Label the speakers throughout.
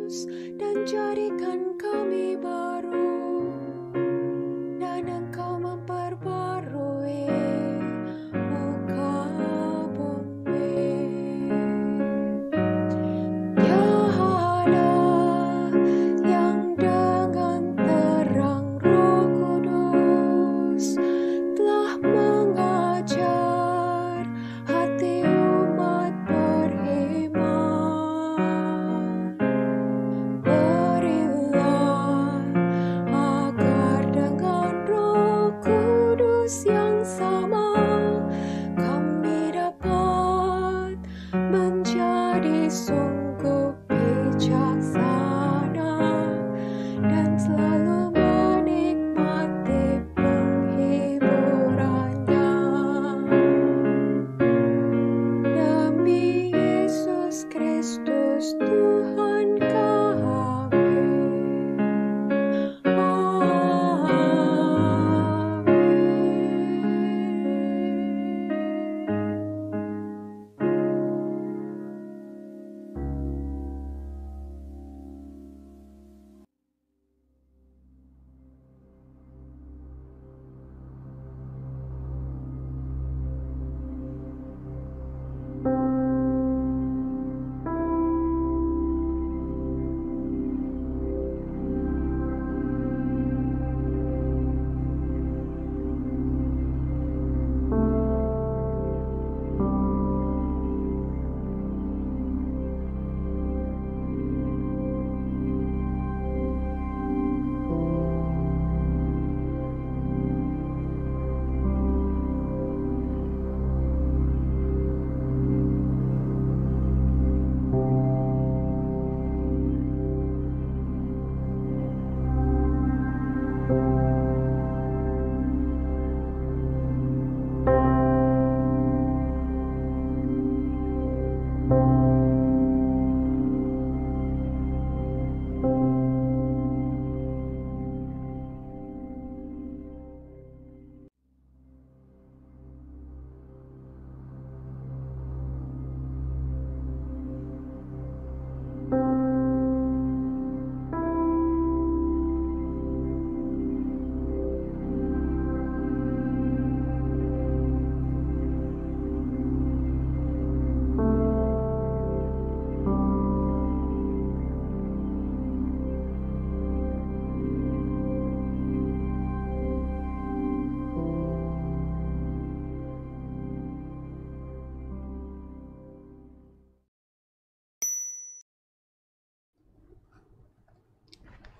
Speaker 1: dan jadikan kami baru, dan Engkau memperbarui muka bumi. Ya Allah yang dengan terang Roh Kudus telah mengajar hati umat beriman, berilah agar dengan Roh Kudus yang sama kami dapat menjadi sungguh bijaksana dan selalu menikmati penghiburannya. Demi Yesus Kristus Tuhan kami.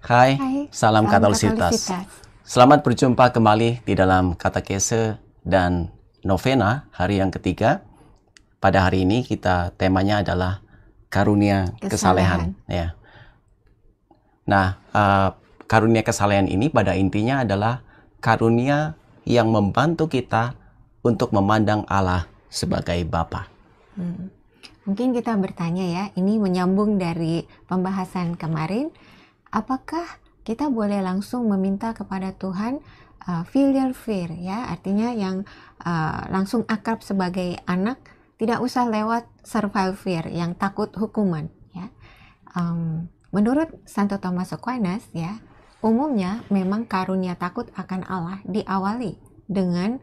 Speaker 2: Hai, salam
Speaker 3: Katolisitas.
Speaker 2: Katolisitas. Selamat berjumpa kembali di dalam katekese dan novena hari yang ketiga. Pada hari ini temanya adalah karunia kesalehan. Ya. Nah, karunia kesalehan ini pada intinya adalah karunia yang membantu kita untuk memandang Allah sebagai Bapa.
Speaker 3: Mungkin kita bertanya ya, ini menyambung dari pembahasan kemarin. Apakah kita boleh langsung meminta kepada Tuhan filial fear, ya, artinya yang langsung akrab sebagai anak, tidak usah lewat servile fear, yang takut hukuman, ya. Menurut Santo Thomas Aquinas, ya, umumnya memang karunia takut akan Allah diawali dengan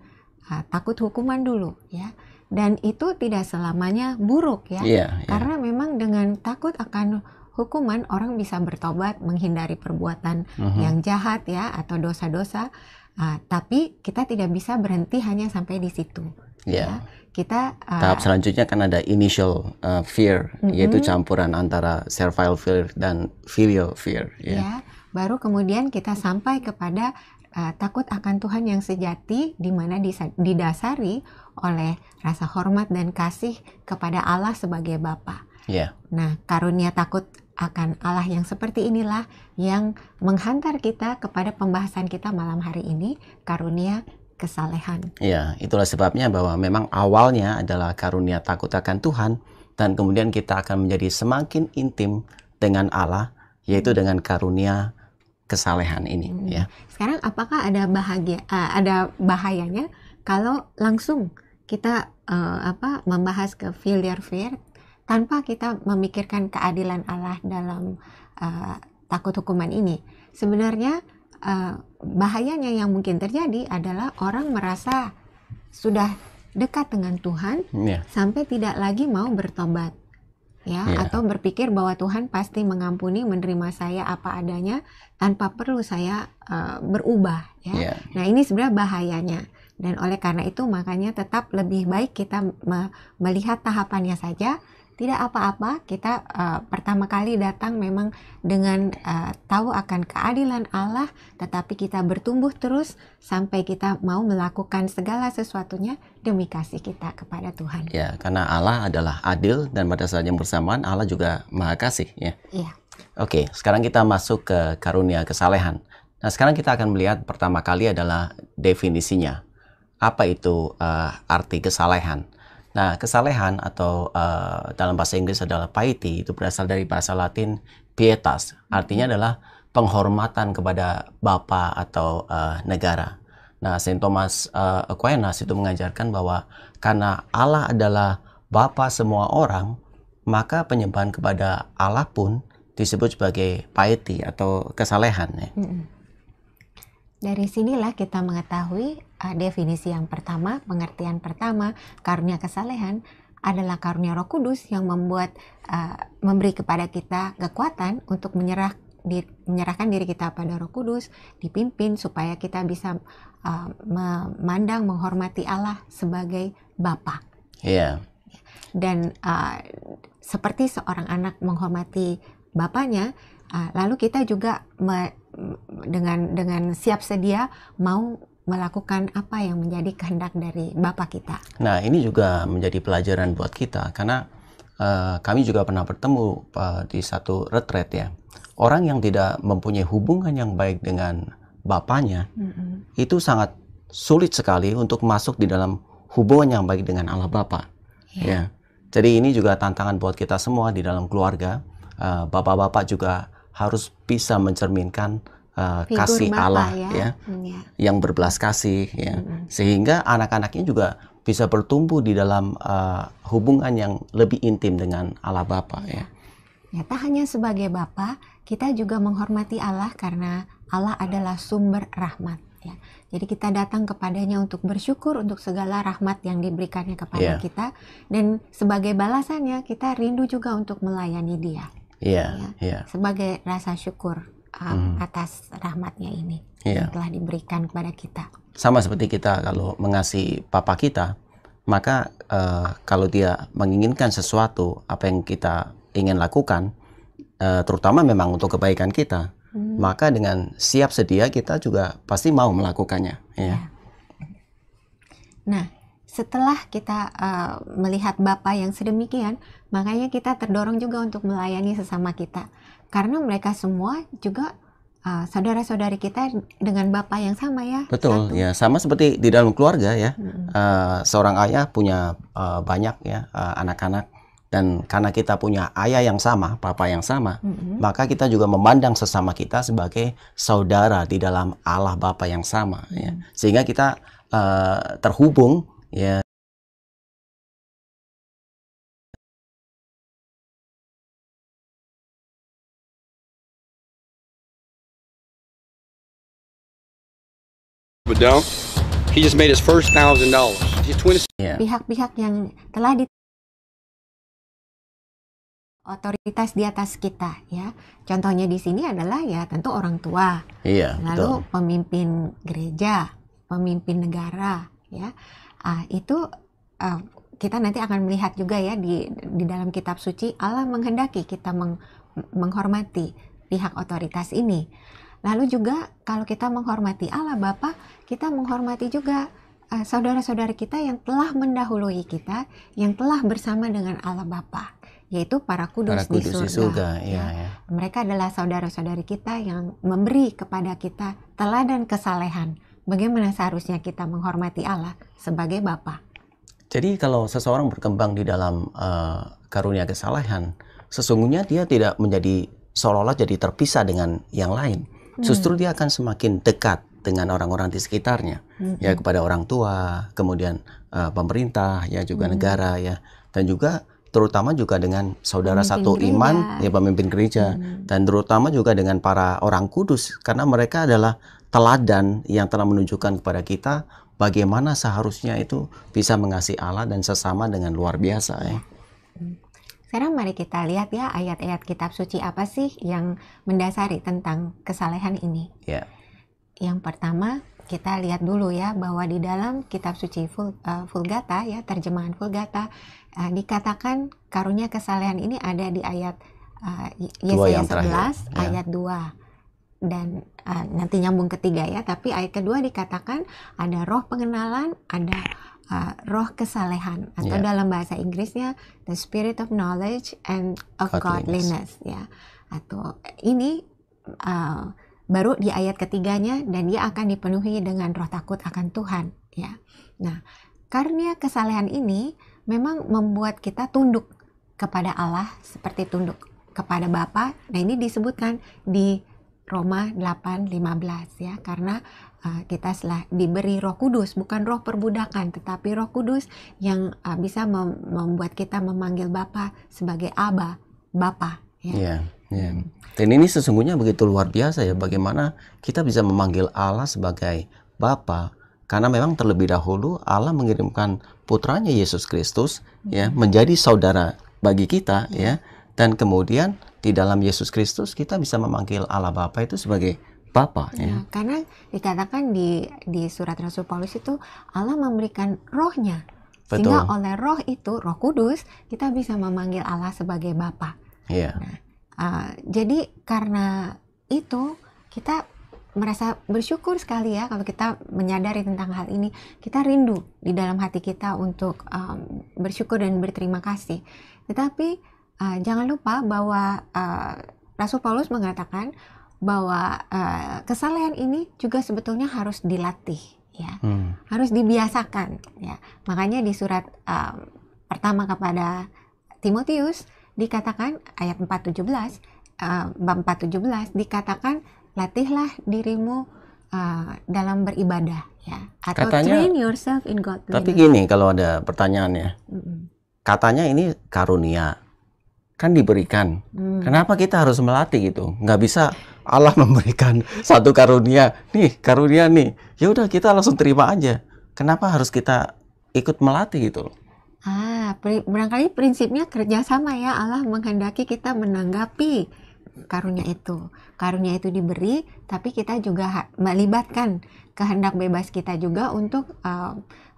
Speaker 3: takut hukuman dulu, ya. Dan itu tidak selamanya buruk, ya. Karena memang dengan takut akan hukuman orang bisa bertobat, menghindari perbuatan yang jahat, ya, atau dosa-dosa. Tapi kita tidak bisa berhenti hanya sampai di situ. Ya. Kita
Speaker 2: tahap selanjutnya kan ada initial fear, yaitu campuran antara servile fear dan filial fear.
Speaker 3: Ya. Baru kemudian kita sampai kepada takut akan Tuhan yang sejati, di mana didasari oleh rasa hormat dan kasih kepada Allah sebagai Bapa. Nah, karunia takut akan Allah yang seperti inilah yang menghantar kita kepada pembahasan kita malam hari ini, karunia kesalehan.
Speaker 2: Ya, itulah sebabnya bahwa memang awalnya adalah karunia takut akan Tuhan, dan kemudian kita akan menjadi semakin intim dengan Allah, yaitu dengan karunia kesalehan ini. Ya.
Speaker 3: Sekarang apakah ada bahayanya kalau langsung kita membahas ke filial fear tanpa kita memikirkan keadilan Allah dalam takut hukuman ini. Sebenarnya bahayanya yang mungkin terjadi adalah orang merasa sudah dekat dengan Tuhan sampai tidak lagi mau bertobat, ya, atau berpikir bahwa Tuhan pasti mengampuni, menerima saya apa adanya tanpa perlu saya berubah, ya. Nah, ini sebenarnya bahayanya. Dan oleh karena itu makanya tetap lebih baik kita melihat tahapannya saja. Tidak apa-apa, kita pertama kali datang memang dengan tahu akan keadilan Allah, tetapi kita bertumbuh terus sampai kita mau melakukan segala sesuatunya demi kasih kita kepada Tuhan.
Speaker 2: Ya, karena Allah adalah adil dan pada saat yang bersamaan Allah juga Maha Kasih, ya.
Speaker 3: Iya.
Speaker 2: Oke, sekarang kita masuk ke karunia kesalehan. Nah, sekarang kita akan melihat pertama kali adalah definisinya. Apa itu arti kesalehan? Nah, kesalehan atau dalam bahasa Inggris adalah piety, itu berasal dari bahasa Latin pietas. Artinya adalah penghormatan kepada bapa atau negara. Nah, Saint Thomas Aquinas itu mengajarkan bahwa karena Allah adalah bapa semua orang, maka penyembahan kepada Allah pun disebut sebagai piety atau kesalehan. Ya.
Speaker 3: Dari sinilah kita mengetahui definisi yang pertama, pengertian pertama, karunia kesalehan adalah karunia Roh Kudus yang memberi kepada kita kekuatan untuk menyerahkan diri kita pada Roh Kudus, dipimpin supaya kita bisa memandang, menghormati Allah sebagai Bapa.
Speaker 2: Iya.
Speaker 3: Dan seperti seorang anak menghormati bapaknya, lalu kita juga dengan siap sedia mau melakukan apa yang menjadi kehendak dari Bapa kita.
Speaker 2: Nah, ini juga menjadi pelajaran buat kita karena kami juga pernah bertemu di satu retreat, ya. Orang yang tidak mempunyai hubungan yang baik dengan bapaknya itu sangat sulit sekali untuk masuk di dalam hubungan yang baik dengan Allah Bapa. Ya. Jadi ini juga tantangan buat kita semua di dalam keluarga. Bapak-bapak juga harus bisa mencerminkan kasih
Speaker 3: Bapa,
Speaker 2: Allah, ya, yang berbelas kasih, ya, sehingga anak-anaknya juga bisa bertumbuh di dalam hubungan yang lebih intim dengan Allah Bapa. Ya.
Speaker 3: Ya, tak hanya sebagai Bapa, kita juga menghormati Allah karena Allah adalah sumber rahmat. Ya. Jadi kita datang kepadanya untuk bersyukur untuk segala rahmat yang diberikannya kepada kita, dan sebagai balasannya kita rindu juga untuk melayani Dia. Sebagai rasa syukur atas rahmatnya ini yang telah diberikan kepada kita.
Speaker 2: Sama seperti kita kalau mengasihi Papa kita, maka kalau dia menginginkan sesuatu apa yang kita ingin lakukan, terutama memang untuk kebaikan kita, maka dengan siap sedia kita juga pasti mau melakukannya. Ya.
Speaker 3: Nah, setelah kita melihat Bapa yang sedemikian, makanya kita terdorong juga untuk melayani sesama kita. Karena mereka semua juga saudara-saudari kita dengan Bapa yang sama, ya.
Speaker 2: Betul, ya, sama seperti di dalam keluarga, ya. Seorang ayah punya banyak, ya, anak-anak, dan karena kita punya ayah yang sama, Bapa yang sama, maka kita juga memandang sesama kita sebagai saudara di dalam Allah Bapa yang sama, ya. Sehingga kita terhubung, ya.
Speaker 4: But don't. He just made his first $1,000.
Speaker 3: Pihak-pihak yang telah otoritas di atas kita, ya. Contohnya di sini adalah ya tentu orang tua, lalu betul. Pemimpin gereja, pemimpin negara, ya. Itu kita nanti akan melihat juga, ya, di dalam kitab suci Allah menghendaki kita menghormati pihak otoritas ini. Lalu juga kalau kita menghormati Allah Bapa, kita menghormati juga saudara-saudara kita yang telah mendahului kita, yang telah bersama dengan Allah Bapa, yaitu para kudus di surga. Ya. Mereka adalah saudara-saudari kita yang memberi kepada kita teladan kesalehan. Bagaimana seharusnya kita menghormati Allah sebagai Bapa.
Speaker 2: Jadi kalau seseorang berkembang di dalam karunia kesalehan, sesungguhnya dia tidak menjadi seolah-olah jadi terpisah dengan yang lain. Justru dia akan semakin dekat dengan orang-orang di sekitarnya, ya, kepada orang tua, kemudian pemerintah, ya, juga negara, ya, dan juga terutama juga dengan saudara
Speaker 3: Pemimpin
Speaker 2: satu
Speaker 3: gereja.
Speaker 2: iman, ya pemimpin gereja, dan terutama juga dengan para orang kudus, karena mereka adalah teladan yang telah menunjukkan kepada kita bagaimana seharusnya itu bisa mengasihi Allah dan sesama dengan luar biasa ya.
Speaker 3: Sekarang mari kita lihat ya ayat-ayat kitab suci apa sih yang mendasari tentang kesalehan ini.
Speaker 2: Ya.
Speaker 3: Yang pertama kita lihat dulu ya bahwa di dalam kitab suci Vulgata ya, terjemahan Vulgata, dikatakan karunia kesalehan ini ada di ayat Yesaya 11
Speaker 2: ya.
Speaker 3: ayat 2 dan nanti nyambung ketiga ya, tapi ayat kedua dikatakan ada roh pengenalan, ada roh kesalehan, atau dalam bahasa Inggrisnya the spirit of knowledge and of godliness ya, atau ini baru di ayat ketiganya, dan dia akan dipenuhi dengan roh takut akan Tuhan ya. Nah, karunia kesalehan ini memang membuat kita tunduk kepada Allah seperti tunduk kepada Bapa. Nah, ini disebutkan di Roma 8:15 ya, karena kita telah diberi Roh Kudus, bukan roh perbudakan, tetapi Roh Kudus yang bisa membuat kita memanggil Bapa sebagai Aba, Bapa ya.
Speaker 2: Dan ini sesungguhnya begitu luar biasa ya, bagaimana kita bisa memanggil Allah sebagai Bapa, karena memang terlebih dahulu Allah mengirimkan putranya Yesus Kristus ya menjadi saudara bagi kita ya, dan kemudian di dalam Yesus Kristus kita bisa memanggil Allah Bapa itu sebagai Bapa ya.
Speaker 3: Karena dikatakan di surat Rasul Paulus itu Allah memberikan rohnya. Sehingga oleh roh itu, Roh Kudus, kita bisa memanggil Allah sebagai Bapa.
Speaker 2: Iya.
Speaker 3: Jadi karena itu kita merasa bersyukur sekali ya kalau kita menyadari tentang hal ini. Kita rindu di dalam hati kita untuk bersyukur dan berterima kasih. Tetapi jangan lupa bahwa Rasul Paulus mengatakan bahwa kesalehan ini juga sebetulnya harus dilatih ya, harus dibiasakan ya. Makanya di surat pertama kepada Timotius dikatakan ayat 4:17 bab 4:17 dikatakan latihlah dirimu dalam beribadah ya, atau
Speaker 2: katanya,
Speaker 3: train yourself in godliness.
Speaker 2: Tapi gini, kalau ada pertanyaannya, katanya ini karunia kan diberikan, kenapa kita harus melatih gitu? Nggak bisa Allah memberikan satu karunia nih, ya udah kita langsung terima aja. Kenapa harus kita ikut melatih gitu?
Speaker 3: Barangkali prinsipnya kerjasama ya. Allah menghendaki kita menanggapi karunia itu. Karunia itu diberi, tapi kita juga melibatkan kehendak bebas kita juga untuk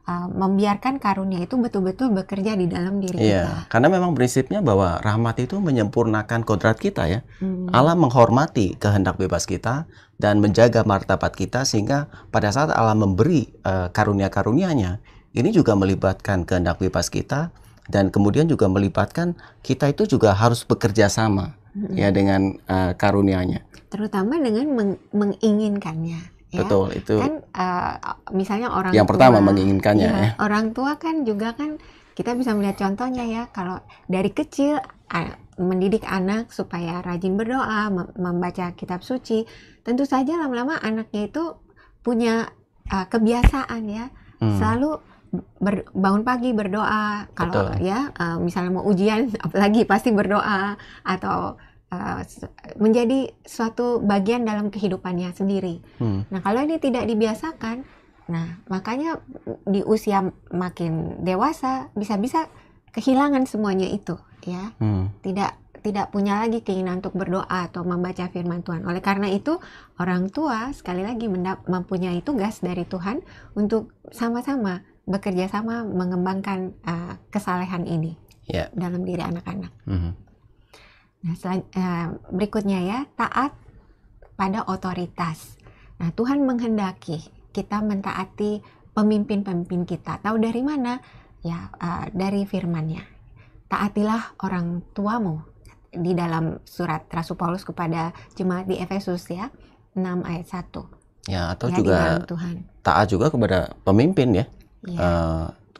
Speaker 3: membiarkan karunia itu betul-betul bekerja di dalam diri kita.
Speaker 2: Karena memang prinsipnya bahwa rahmat itu menyempurnakan kodrat kita ya. Allah menghormati kehendak bebas kita dan menjaga martabat kita, sehingga pada saat Allah memberi karunia-karunia-Nya, ini juga melibatkan kehendak bebas kita, dan kemudian juga melibatkan kita itu juga harus bekerja sama ya dengan karunia-Nya.
Speaker 3: Terutama dengan menginginkannya. Ya,
Speaker 2: betul, itu
Speaker 3: kan misalnya orang
Speaker 2: yang
Speaker 3: tua,
Speaker 2: pertama menginginkannya ya.
Speaker 3: Orang tua kan juga kan kita bisa melihat contohnya ya, kalau dari kecil mendidik anak supaya rajin berdoa, membaca kitab suci, tentu saja lama-lama anaknya itu punya kebiasaan ya, selalu bangun pagi berdoa, kalau ya misalnya mau ujian apalagi pasti berdoa, atau menjadi suatu bagian dalam kehidupannya sendiri. Nah, kalau ini tidak dibiasakan, nah makanya di usia makin dewasa bisa-bisa kehilangan semuanya itu ya. Tidak punya lagi keinginan untuk berdoa atau membaca firman Tuhan. Oleh karena itu, orang tua sekali lagi mempunyai tugas dari Tuhan untuk sama-sama bekerja sama mengembangkan kesalehan ini dalam diri anak-anak. Nah, berikutnya ya, taat pada otoritas. Nah, Tuhan menghendaki kita mentaati pemimpin-pemimpin kita. Tahu dari mana? Ya, dari firman-Nya. Taatilah orang tuamu, di dalam surat Rasul Paulus kepada jemaat di Efesus ya, 6 ayat 1.
Speaker 2: Ya, atau
Speaker 3: ya,
Speaker 2: juga taat juga kepada pemimpin ya.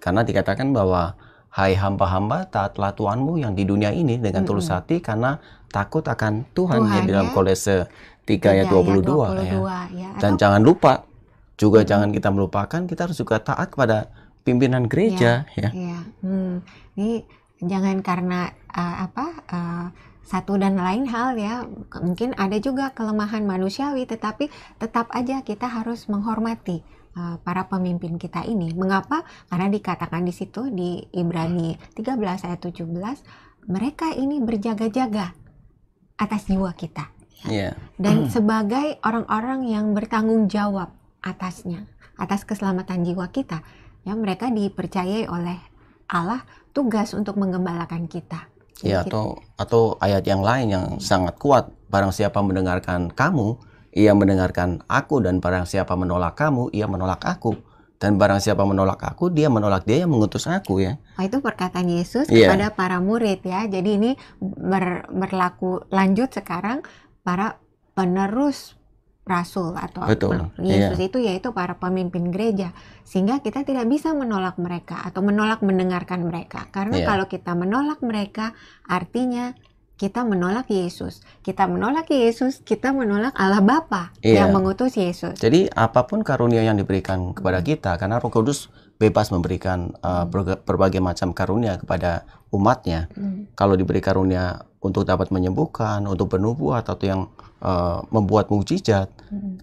Speaker 2: Karena dikatakan bahwa hai hamba-hamba, taatlah Tuhanmu yang di dunia ini dengan tulus hati, karena takut akan Tuhan ya, di dalam Kolose 3 ayat 22 ya. Dan jangan lupa juga, jangan kita melupakan, kita harus juga taat kepada pimpinan gereja ya.
Speaker 3: Ini Jangan karena satu dan lain hal ya, mungkin ada juga kelemahan manusiawi, tetapi tetap aja kita harus menghormati para pemimpin kita ini. Mengapa? Karena dikatakan di situ di Ibrani 13 ayat 17, mereka ini berjaga-jaga atas jiwa kita.
Speaker 2: Iya.
Speaker 3: Dan sebagai orang-orang yang bertanggung jawab atasnya, atas keselamatan jiwa kita, ya mereka dipercayai oleh Allah tugas untuk menggembalakan kita.
Speaker 2: Ya, atau ayat yang lain yang sangat kuat, barang siapa mendengarkan kamu, ia mendengarkan aku, dan barang siapa menolak kamu, ia menolak aku, dan barang siapa menolak aku, dia menolak dia yang mengutus aku, ya.
Speaker 3: Itu perkataan Yesus
Speaker 2: Iya.
Speaker 3: kepada para murid ya. Jadi ini berlaku lanjut sekarang para penerus rasul atau
Speaker 2: Betul,
Speaker 3: Yesus
Speaker 2: iya.
Speaker 3: itu yaitu para pemimpin gereja, sehingga kita tidak bisa menolak mereka atau menolak mendengarkan mereka, karena
Speaker 2: Iya.
Speaker 3: kalau kita menolak mereka artinya kita menolak Yesus. Kita menolak Yesus, kita menolak Allah Bapa
Speaker 2: Iya.
Speaker 3: yang mengutus Yesus.
Speaker 2: Jadi apapun karunia yang diberikan kepada kita, karena Roh Kudus bebas memberikan berbagai macam karunia kepada umatnya. Kalau diberi karunia untuk dapat menyembuhkan, untuk bernubuat, atau yang membuat mukjizat,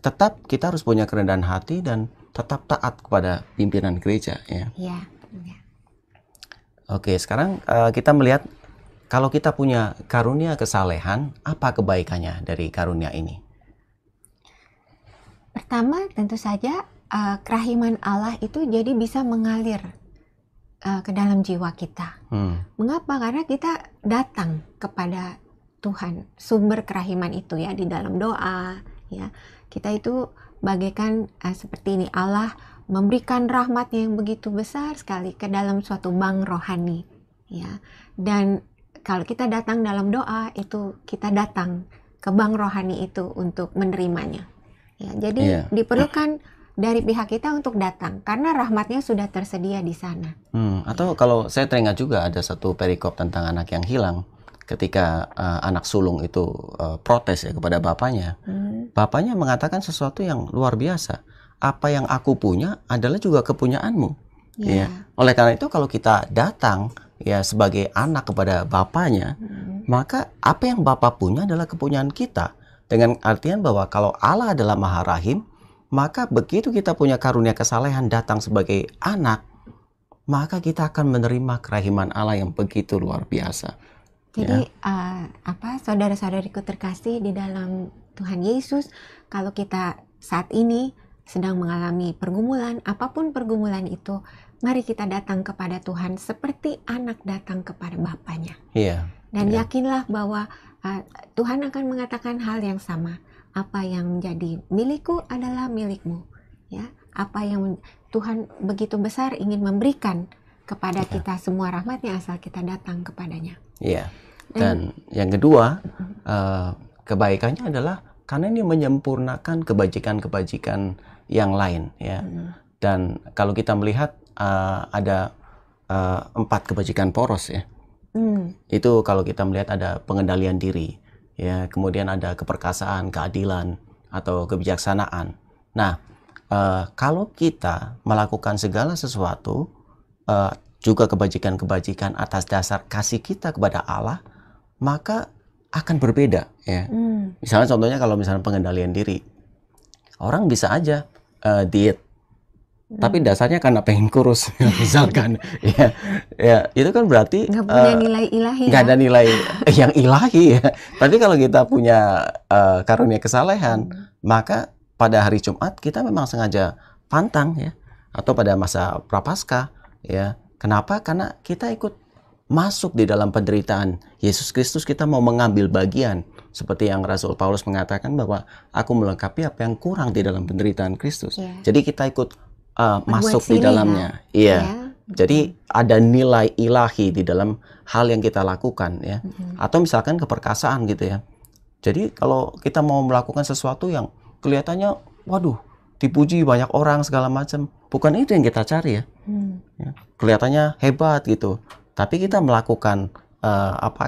Speaker 2: tetap kita harus punya kerendahan hati dan tetap taat kepada pimpinan gereja, ya.
Speaker 3: Ya.
Speaker 2: Oke, sekarang kita melihat kalau kita punya karunia kesalehan, apa kebaikannya dari karunia ini?
Speaker 3: Pertama, tentu saja kerahiman Allah itu jadi bisa mengalir ke dalam jiwa kita. Mengapa? Karena kita datang kepada Tuhan, sumber kerahiman itu ya di dalam doa. Ya, kita itu bagaikan seperti ini, Allah memberikan rahmat yang begitu besar sekali ke dalam suatu bank rohani. Ya, dan kalau kita datang dalam doa itu kita datang ke bank rohani itu untuk menerimanya. Ya, jadi diperlukan dari pihak kita untuk datang karena rahmatnya sudah tersedia di sana.
Speaker 2: Atau kalau saya teringat juga ada satu perikop tentang anak yang hilang, ketika anak sulung itu protes ya kepada bapaknya. Bapaknya mengatakan sesuatu yang luar biasa. Apa yang aku punya adalah juga kepunyaanmu. Ya. Oleh karena itu kalau kita datang ya sebagai anak kepada bapaknya, maka apa yang bapak punya adalah kepunyaan kita. Dengan artian bahwa kalau Allah adalah Maha Rahim, maka begitu kita punya karunia kesalehan datang sebagai anak, maka kita akan menerima kerahiman Allah yang begitu luar biasa.
Speaker 3: Jadi saudara-saudariku terkasih di dalam Tuhan Yesus, kalau kita saat ini sedang mengalami pergumulan, apapun pergumulan itu, mari kita datang kepada Tuhan seperti anak datang kepada Bapaknya.
Speaker 2: Iya.
Speaker 3: Dan yakinlah bahwa Tuhan akan mengatakan hal yang sama. Apa yang menjadi milikku adalah milikmu. Ya, apa yang Tuhan begitu besar ingin memberikan kepada kita semua rahmatnya asal kita datang kepadanya.
Speaker 2: Iya. Dan yang kedua, kebaikannya adalah karena ini menyempurnakan kebajikan-kebajikan yang lain, ya. Dan kalau kita melihat ada 4 kebajikan poros, ya. Itu kalau kita melihat ada pengendalian diri, ya, kemudian ada keperkasaan, keadilan, atau kebijaksanaan. Nah, kalau kita melakukan segala sesuatu, juga kebajikan-kebajikan atas dasar kasih kita kepada Allah, maka akan berbeda, ya. Misalnya contohnya kalau misalnya pengendalian diri, orang bisa aja diet, tapi dasarnya karena pengen kurus, misalkan, ya itu kan berarti
Speaker 3: nggak punya nilai ilahi,
Speaker 2: nggak ada nilai yang ilahi, ya. Tapi kalau kita punya karunia kesalehan, maka pada hari Jumat kita memang sengaja pantang, ya, atau pada masa Prapaskah, ya. Kenapa? Karena kita ikut masuk di dalam penderitaan Yesus Kristus, kita mau mengambil bagian. Seperti yang Rasul Paulus mengatakan bahwa aku melengkapi apa yang kurang di dalam penderitaan Kristus. Jadi kita ikut masuk di dalamnya. Iya. Jadi ada nilai ilahi di dalam hal yang kita lakukan, ya. Atau misalkan keperkasaan gitu, ya. Jadi kalau kita mau melakukan sesuatu yang kelihatannya waduh, dipuji banyak orang segala macam, bukan itu yang kita cari, ya. Kelihatannya hebat gitu. Tapi kita melakukan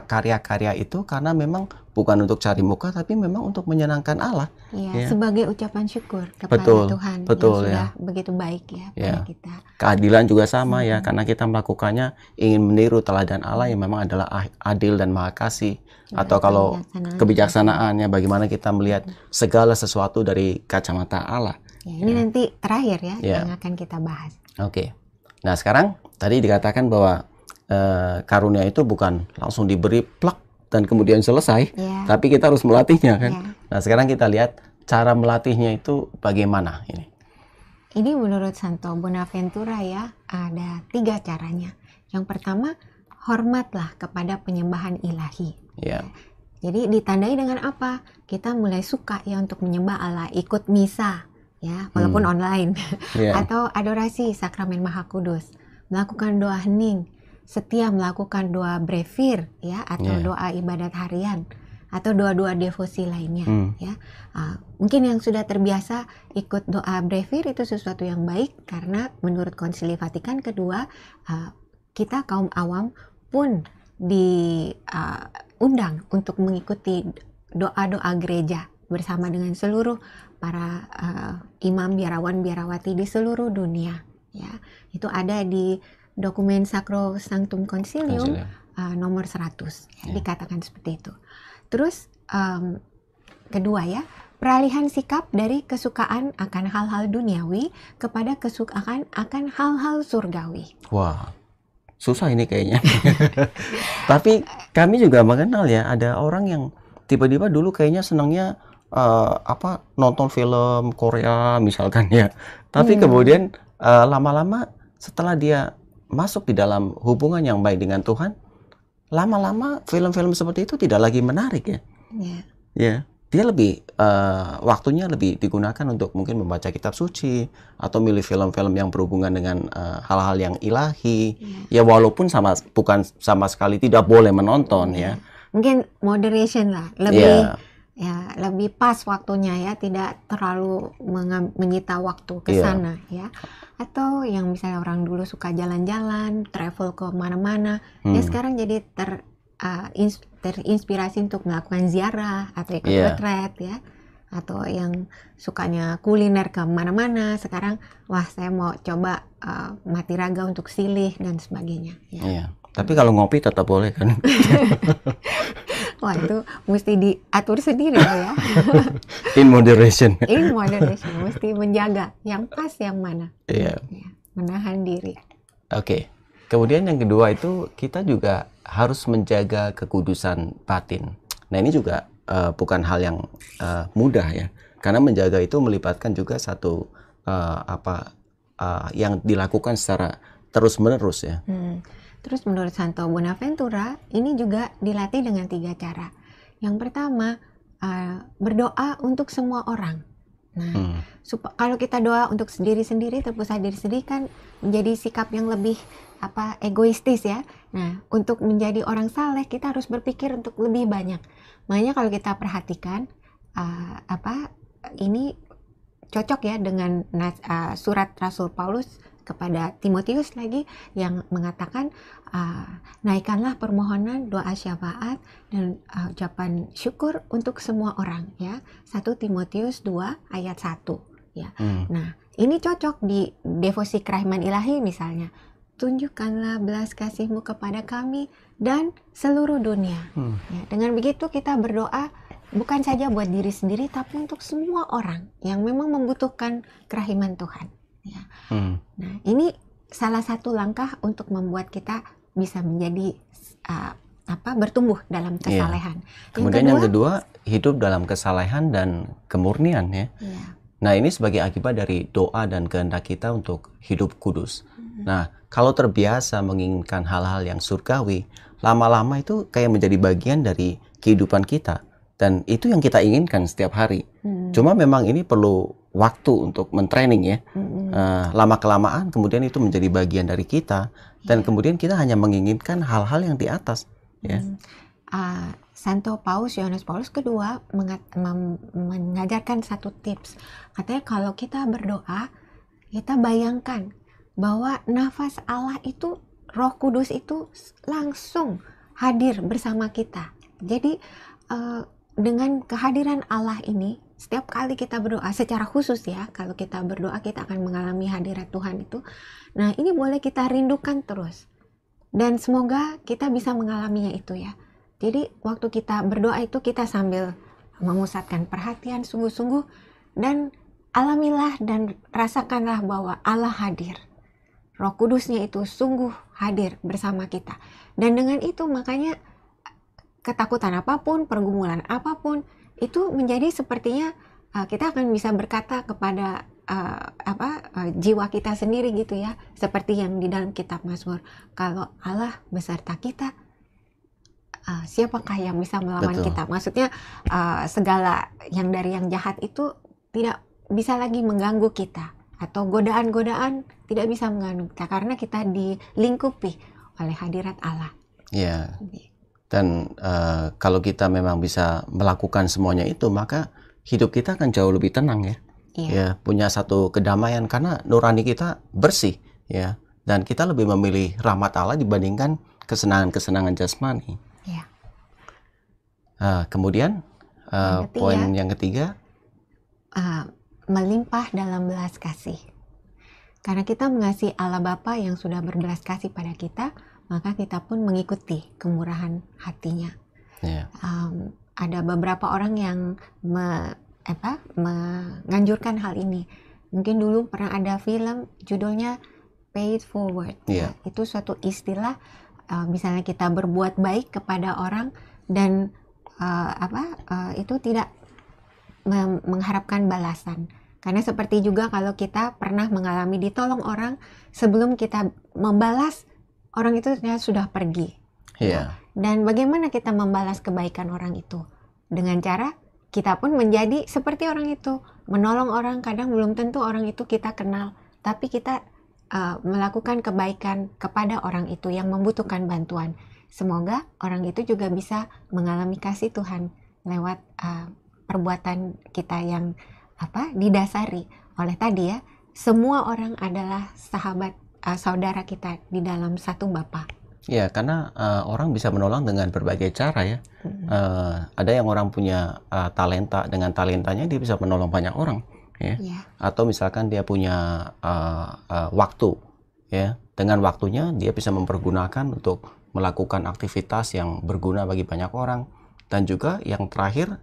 Speaker 2: karya-karya itu karena memang bukan untuk cari muka, tapi memang untuk menyenangkan Allah.
Speaker 3: Ya,
Speaker 2: Ya.
Speaker 3: sebagai ucapan syukur kepada
Speaker 2: Betul,
Speaker 3: Tuhan
Speaker 2: betul,
Speaker 3: yang sudah
Speaker 2: ya.
Speaker 3: begitu baik ya
Speaker 2: Ya.
Speaker 3: pada kita.
Speaker 2: Keadilan juga sama ya, karena kita melakukannya ingin meniru teladan Allah yang memang adalah adil dan maha kasih. Atau kalau kebijaksanaan ya, bagaimana kita melihat segala sesuatu dari kacamata Allah.
Speaker 3: Ya, ini nanti terakhir ya
Speaker 2: Ya.
Speaker 3: yang akan kita bahas.
Speaker 2: Oke. Nah, sekarang tadi dikatakan bahwa karunia itu bukan langsung diberi plak dan kemudian selesai,
Speaker 3: Ya.
Speaker 2: tapi kita harus melatihnya kan.
Speaker 3: Ya.
Speaker 2: Nah, sekarang kita lihat cara melatihnya itu bagaimana ini.
Speaker 3: Ini menurut Santo Bonaventura ya, ada 3 caranya. Yang pertama, hormatlah kepada penyembahan ilahi.
Speaker 2: Ya.
Speaker 3: Jadi ditandai dengan apa? Kita mulai suka ya untuk menyembah Allah, ikut misa ya, walaupun online.
Speaker 2: Ya.
Speaker 3: Atau adorasi sakramen Maha Kudus, melakukan doa hening, setia melakukan doa brevir ya, atau
Speaker 2: Ya.
Speaker 3: doa ibadat harian, atau doa-doa devosi lainnya ya. Mungkin yang sudah terbiasa ikut doa brevir itu sesuatu yang baik, karena menurut Konsili Vatikan kedua, kita kaum awam pun diundang untuk mengikuti doa-doa gereja bersama dengan seluruh para imam, biarawan, biarawati di seluruh dunia ya. Itu ada di dokumen Sacrosanctum Concilium nomor 100 ya, dikatakan seperti itu. Terus kedua ya, peralihan sikap dari kesukaan akan hal-hal duniawi kepada kesukaan akan hal-hal surgawi.
Speaker 2: Wah, susah ini kayaknya. Tapi kami juga mengenal ya, ada orang yang tiba-tiba dulu kayaknya senangnya nonton film Korea misalkan ya. Tapi kemudian lama-lama setelah dia masuk di dalam hubungan yang baik dengan Tuhan, lama-lama film-film seperti itu tidak lagi menarik ya. Ya, dia lebih waktunya lebih digunakan untuk mungkin membaca kitab suci atau milih film-film yang berhubungan dengan hal-hal yang ilahi. Ya walaupun bukan sama sekali tidak boleh menonton ya.
Speaker 3: Mungkin moderation lah, lebih ya lebih pas waktunya ya, tidak terlalu menyita waktu ke sana ya. Atau yang misalnya orang dulu suka jalan-jalan, travel ke mana-mana, ya sekarang jadi terinspirasi untuk melakukan ziarah atau ikut retret ya. Atau yang sukanya kuliner ke mana-mana, sekarang wah saya mau coba mati raga untuk silih dan sebagainya ya.
Speaker 2: Iya. Tapi kalau ngopi tetap boleh kan?
Speaker 3: Wah itu mesti diatur sendiri ya.
Speaker 2: In moderation.
Speaker 3: In moderation, mesti menjaga yang pas yang mana.
Speaker 2: Iya.
Speaker 3: Ya, menahan diri.
Speaker 2: Oke. Kemudian yang kedua itu kita juga harus menjaga kekudusan batin. Nah ini juga bukan hal yang mudah ya, karena menjaga itu melibatkan juga satu yang dilakukan secara terus-menerus ya.
Speaker 3: Terus menurut Santo Bonaventura ini juga dilatih dengan 3 cara. Yang pertama berdoa untuk semua orang. Nah, kalau kita doa untuk sendiri-sendiri, terpusat diri sendiri kan menjadi sikap yang lebih egoistis ya. Nah, untuk menjadi orang saleh kita harus berpikir untuk lebih banyak. Makanya kalau kita perhatikan ini cocok ya dengan surat Rasul Paulus kepada Timotius lagi yang mengatakan naikkanlah permohonan, doa syafaat dan ucapan syukur untuk semua orang ya. 1 Timotius 2 ayat 1 ya. Nah, ini cocok di devosi kerahiman ilahi misalnya. Tunjukkanlah belas kasih-Mu kepada kami dan seluruh dunia. Ya, dengan begitu kita berdoa bukan saja buat diri sendiri tapi untuk semua orang yang memang membutuhkan kerahiman Tuhan. Ya. Nah, ini salah satu langkah untuk membuat kita bisa menjadi bertumbuh dalam kesalehan.
Speaker 2: Kemudian yang kedua, hidup dalam kesalehan dan kemurnian ya. Nah, ini sebagai akibat dari doa dan kehendak kita untuk hidup kudus. Nah, kalau terbiasa menginginkan hal-hal yang surgawi, lama-lama itu kayak menjadi bagian dari kehidupan kita. Dan itu yang kita inginkan setiap hari. Cuma memang ini perlu waktu untuk mentraining ya. Lama-kelamaan kemudian itu menjadi bagian dari kita. Dan kemudian kita hanya menginginkan hal-hal yang di atas. Ya.
Speaker 3: Santo Yohanes Paulus kedua mengajarkan satu tips. Katanya kalau kita berdoa, kita bayangkan bahwa nafas Allah itu, Roh Kudus itu langsung hadir bersama kita. Jadi dengan kehadiran Allah ini, setiap kali kita berdoa secara khusus ya, kalau kita berdoa kita akan mengalami hadirat Tuhan itu. Nah, ini boleh kita rindukan terus. Dan semoga kita bisa mengalaminya itu ya. Jadi waktu kita berdoa itu kita sambil memusatkan perhatian sungguh-sungguh dan alamilah dan rasakanlah bahwa Allah hadir. Roh Kudusnya itu sungguh hadir bersama kita. Dan dengan itu makanya ketakutan apapun, pergumulan apapun, itu menjadi sepertinya kita akan bisa berkata kepada jiwa kita sendiri gitu ya. Seperti yang di dalam kitab Mazmur. Kalau Allah beserta kita, siapakah yang bisa melawan
Speaker 2: Betul.
Speaker 3: kita? Maksudnya segala yang dari yang jahat itu tidak bisa lagi mengganggu kita. Atau godaan-godaan tidak bisa mengganggu kita. Karena kita dilingkupi oleh hadirat Allah.
Speaker 2: Ya. Dan kalau kita memang bisa melakukan semuanya itu, maka hidup kita akan jauh lebih tenang ya.
Speaker 3: Iya.
Speaker 2: Ya, punya satu kedamaian karena nurani kita bersih ya. Dan kita lebih memilih rahmat Allah dibandingkan kesenangan-kesenangan jasmani.
Speaker 3: Iya.
Speaker 2: Kemudian
Speaker 3: Yang ketiga.
Speaker 2: poin yang ketiga,
Speaker 3: Melimpah dalam belas kasih. Karena kita mengasihi Allah Bapa yang sudah berbelas kasih pada kita, maka kita pun mengikuti kemurahan hatinya.
Speaker 2: ya,
Speaker 3: Ada beberapa orang yang menganjurkan hal ini. Mungkin dulu pernah ada film judulnya Pay It Forward.
Speaker 2: Iya.
Speaker 3: Itu suatu istilah, misalnya kita berbuat baik kepada orang dan itu tidak mengharapkan balasan. Karena seperti juga kalau kita pernah mengalami ditolong orang, sebelum kita membalas, orang itu sudah pergi.
Speaker 2: ya,
Speaker 3: Dan bagaimana kita membalas kebaikan orang itu? Dengan cara kita pun menjadi seperti orang itu. Menolong orang, kadang belum tentu orang itu kita kenal. Tapi kita melakukan kebaikan kepada orang itu yang membutuhkan bantuan. Semoga orang itu juga bisa mengalami kasih Tuhan lewat perbuatan kita yang didasari oleh tadi ya, semua orang adalah sahabat saudara kita di dalam satu Bapa.
Speaker 2: ya, karena orang bisa menolong dengan berbagai cara ya. Ada yang orang punya talenta, dengan talentanya dia bisa menolong banyak orang ya.
Speaker 3: Ya.
Speaker 2: Atau misalkan dia punya waktu ya, dengan waktunya dia bisa mempergunakan untuk melakukan aktivitas yang berguna bagi banyak orang. Dan juga yang terakhir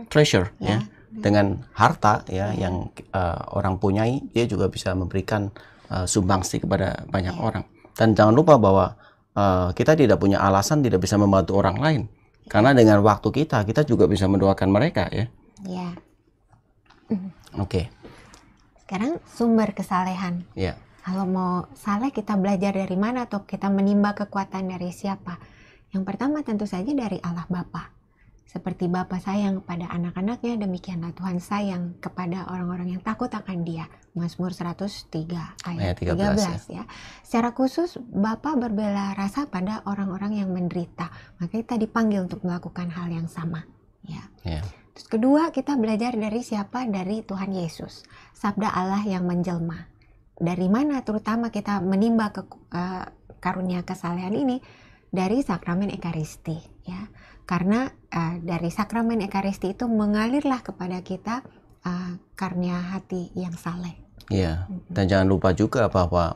Speaker 2: treasure ya, dengan harta ya, yang orang punyai, dia juga bisa memberikan sumbangsi kepada banyak orang. Dan jangan lupa bahwa kita tidak punya alasan tidak bisa membantu orang lain, karena dengan waktu kita juga bisa mendoakan mereka ya.
Speaker 3: Ya.
Speaker 2: Oke.
Speaker 3: Sekarang sumber kesalehan.
Speaker 2: Ya.
Speaker 3: Kalau mau saleh, kita belajar dari mana atau kita menimba kekuatan dari siapa? Yang pertama tentu saja dari Allah Bapa. Seperti Bapa sayang kepada anak-anaknya, demikianlah Tuhan sayang kepada orang-orang yang takut akan Dia. Mazmur 103 ayat 13 ya. Secara khusus Bapa berbela rasa pada orang-orang yang menderita. Maka kita dipanggil untuk melakukan hal yang sama. Ya. Terus kedua, kita belajar dari siapa? Dari Tuhan Yesus. Sabda Allah yang menjelma. Dari mana terutama kita menimba karunia kesalehan ini? Dari sakramen Ekaristi ya. Karena dari sakramen Ekaristi itu mengalirlah kepada kita karunia hati yang saleh.
Speaker 2: Iya. Dan jangan lupa juga bahwa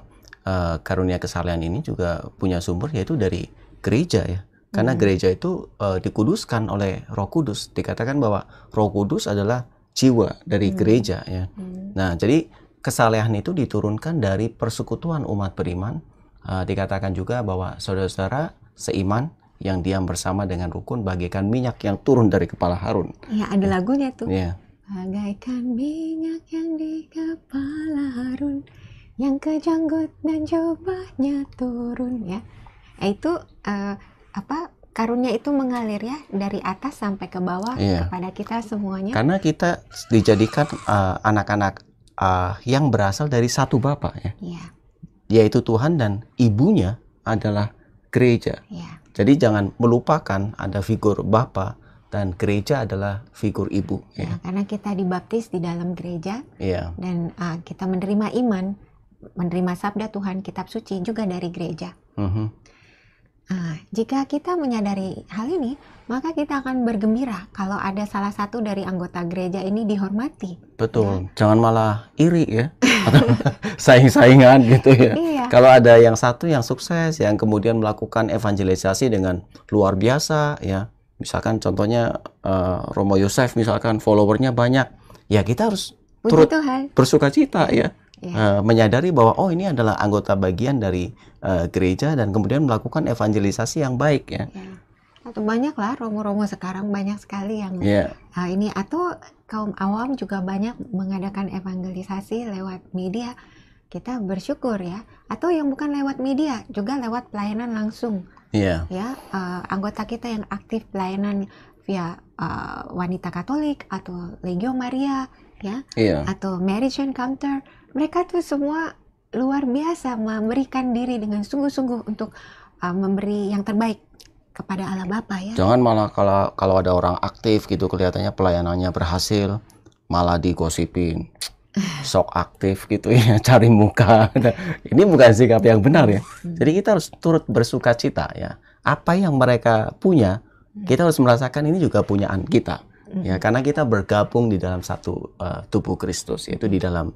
Speaker 2: karunia kesalehan ini juga punya sumber, yaitu dari gereja ya. Karena gereja itu dikuduskan oleh Roh Kudus. Dikatakan bahwa Roh Kudus adalah jiwa dari gereja ya. Nah, jadi kesalehan itu diturunkan dari persekutuan umat beriman. Dikatakan juga bahwa saudara-saudara seiman yang diam bersama dengan rukun bagaikan minyak yang turun dari kepala Harun.
Speaker 3: Ya, ada lagunya tuh.
Speaker 2: Iya.
Speaker 3: Bagaikan minyak yang di kepala Harun, yang ke janggut dan jubahnya turun ya. Itu karunia itu mengalir ya dari atas sampai ke bawah kepada kita semuanya.
Speaker 2: Karena kita dijadikan anak-anak yang berasal dari satu Bapa ya.
Speaker 3: Iya.
Speaker 2: Yaitu Tuhan, dan ibunya adalah gereja.
Speaker 3: Iya.
Speaker 2: Jadi jangan melupakan ada figur Bapa dan gereja adalah figur ibu.
Speaker 3: Ya, karena kita dibaptis di dalam gereja.
Speaker 2: Iya.
Speaker 3: Dan kita menerima iman, menerima sabda Tuhan, kitab suci juga dari gereja. Jika kita menyadari hal ini, maka kita akan bergembira kalau ada salah satu dari anggota gereja ini dihormati.
Speaker 2: Betul, jangan malah iri ya, atau saing-saingan gitu ya.
Speaker 3: Iya.
Speaker 2: Kalau ada yang satu yang sukses, yang kemudian melakukan evangelisasi dengan luar biasa ya, misalkan contohnya Romo Yosef misalkan followernya banyak, ya kita harus
Speaker 3: Puji
Speaker 2: turut
Speaker 3: Tuhan.
Speaker 2: bersukacita ya.
Speaker 3: Ya.
Speaker 2: Menyadari bahwa oh ini adalah anggota bagian dari gereja dan kemudian melakukan evangelisasi yang baik ya.
Speaker 3: Ya. Atau banyak lah romo-romo sekarang, banyak sekali yang
Speaker 2: Ya,
Speaker 3: ini, atau kaum awam juga banyak mengadakan evangelisasi lewat media. Kita bersyukur ya. Atau yang bukan lewat media, juga lewat pelayanan langsung
Speaker 2: ya,
Speaker 3: ya. Anggota kita yang aktif pelayanan via Wanita Katolik atau Legio Maria ya,
Speaker 2: iya.
Speaker 3: atau Marriage Encounter. Mereka tuh semua luar biasa memberikan diri dengan sungguh-sungguh untuk memberi yang terbaik kepada Allah Bapa ya.
Speaker 2: Jangan malah kalau ada orang aktif gitu kelihatannya pelayanannya berhasil, malah digosipin. Sok aktif gitu ya, cari muka. Ini bukan sikap yang benar ya. Jadi kita harus turut bersukacita ya. Apa yang mereka punya, kita harus merasakan ini juga punyaan kita. Ya, karena kita bergabung di dalam satu tubuh Kristus, yaitu di dalam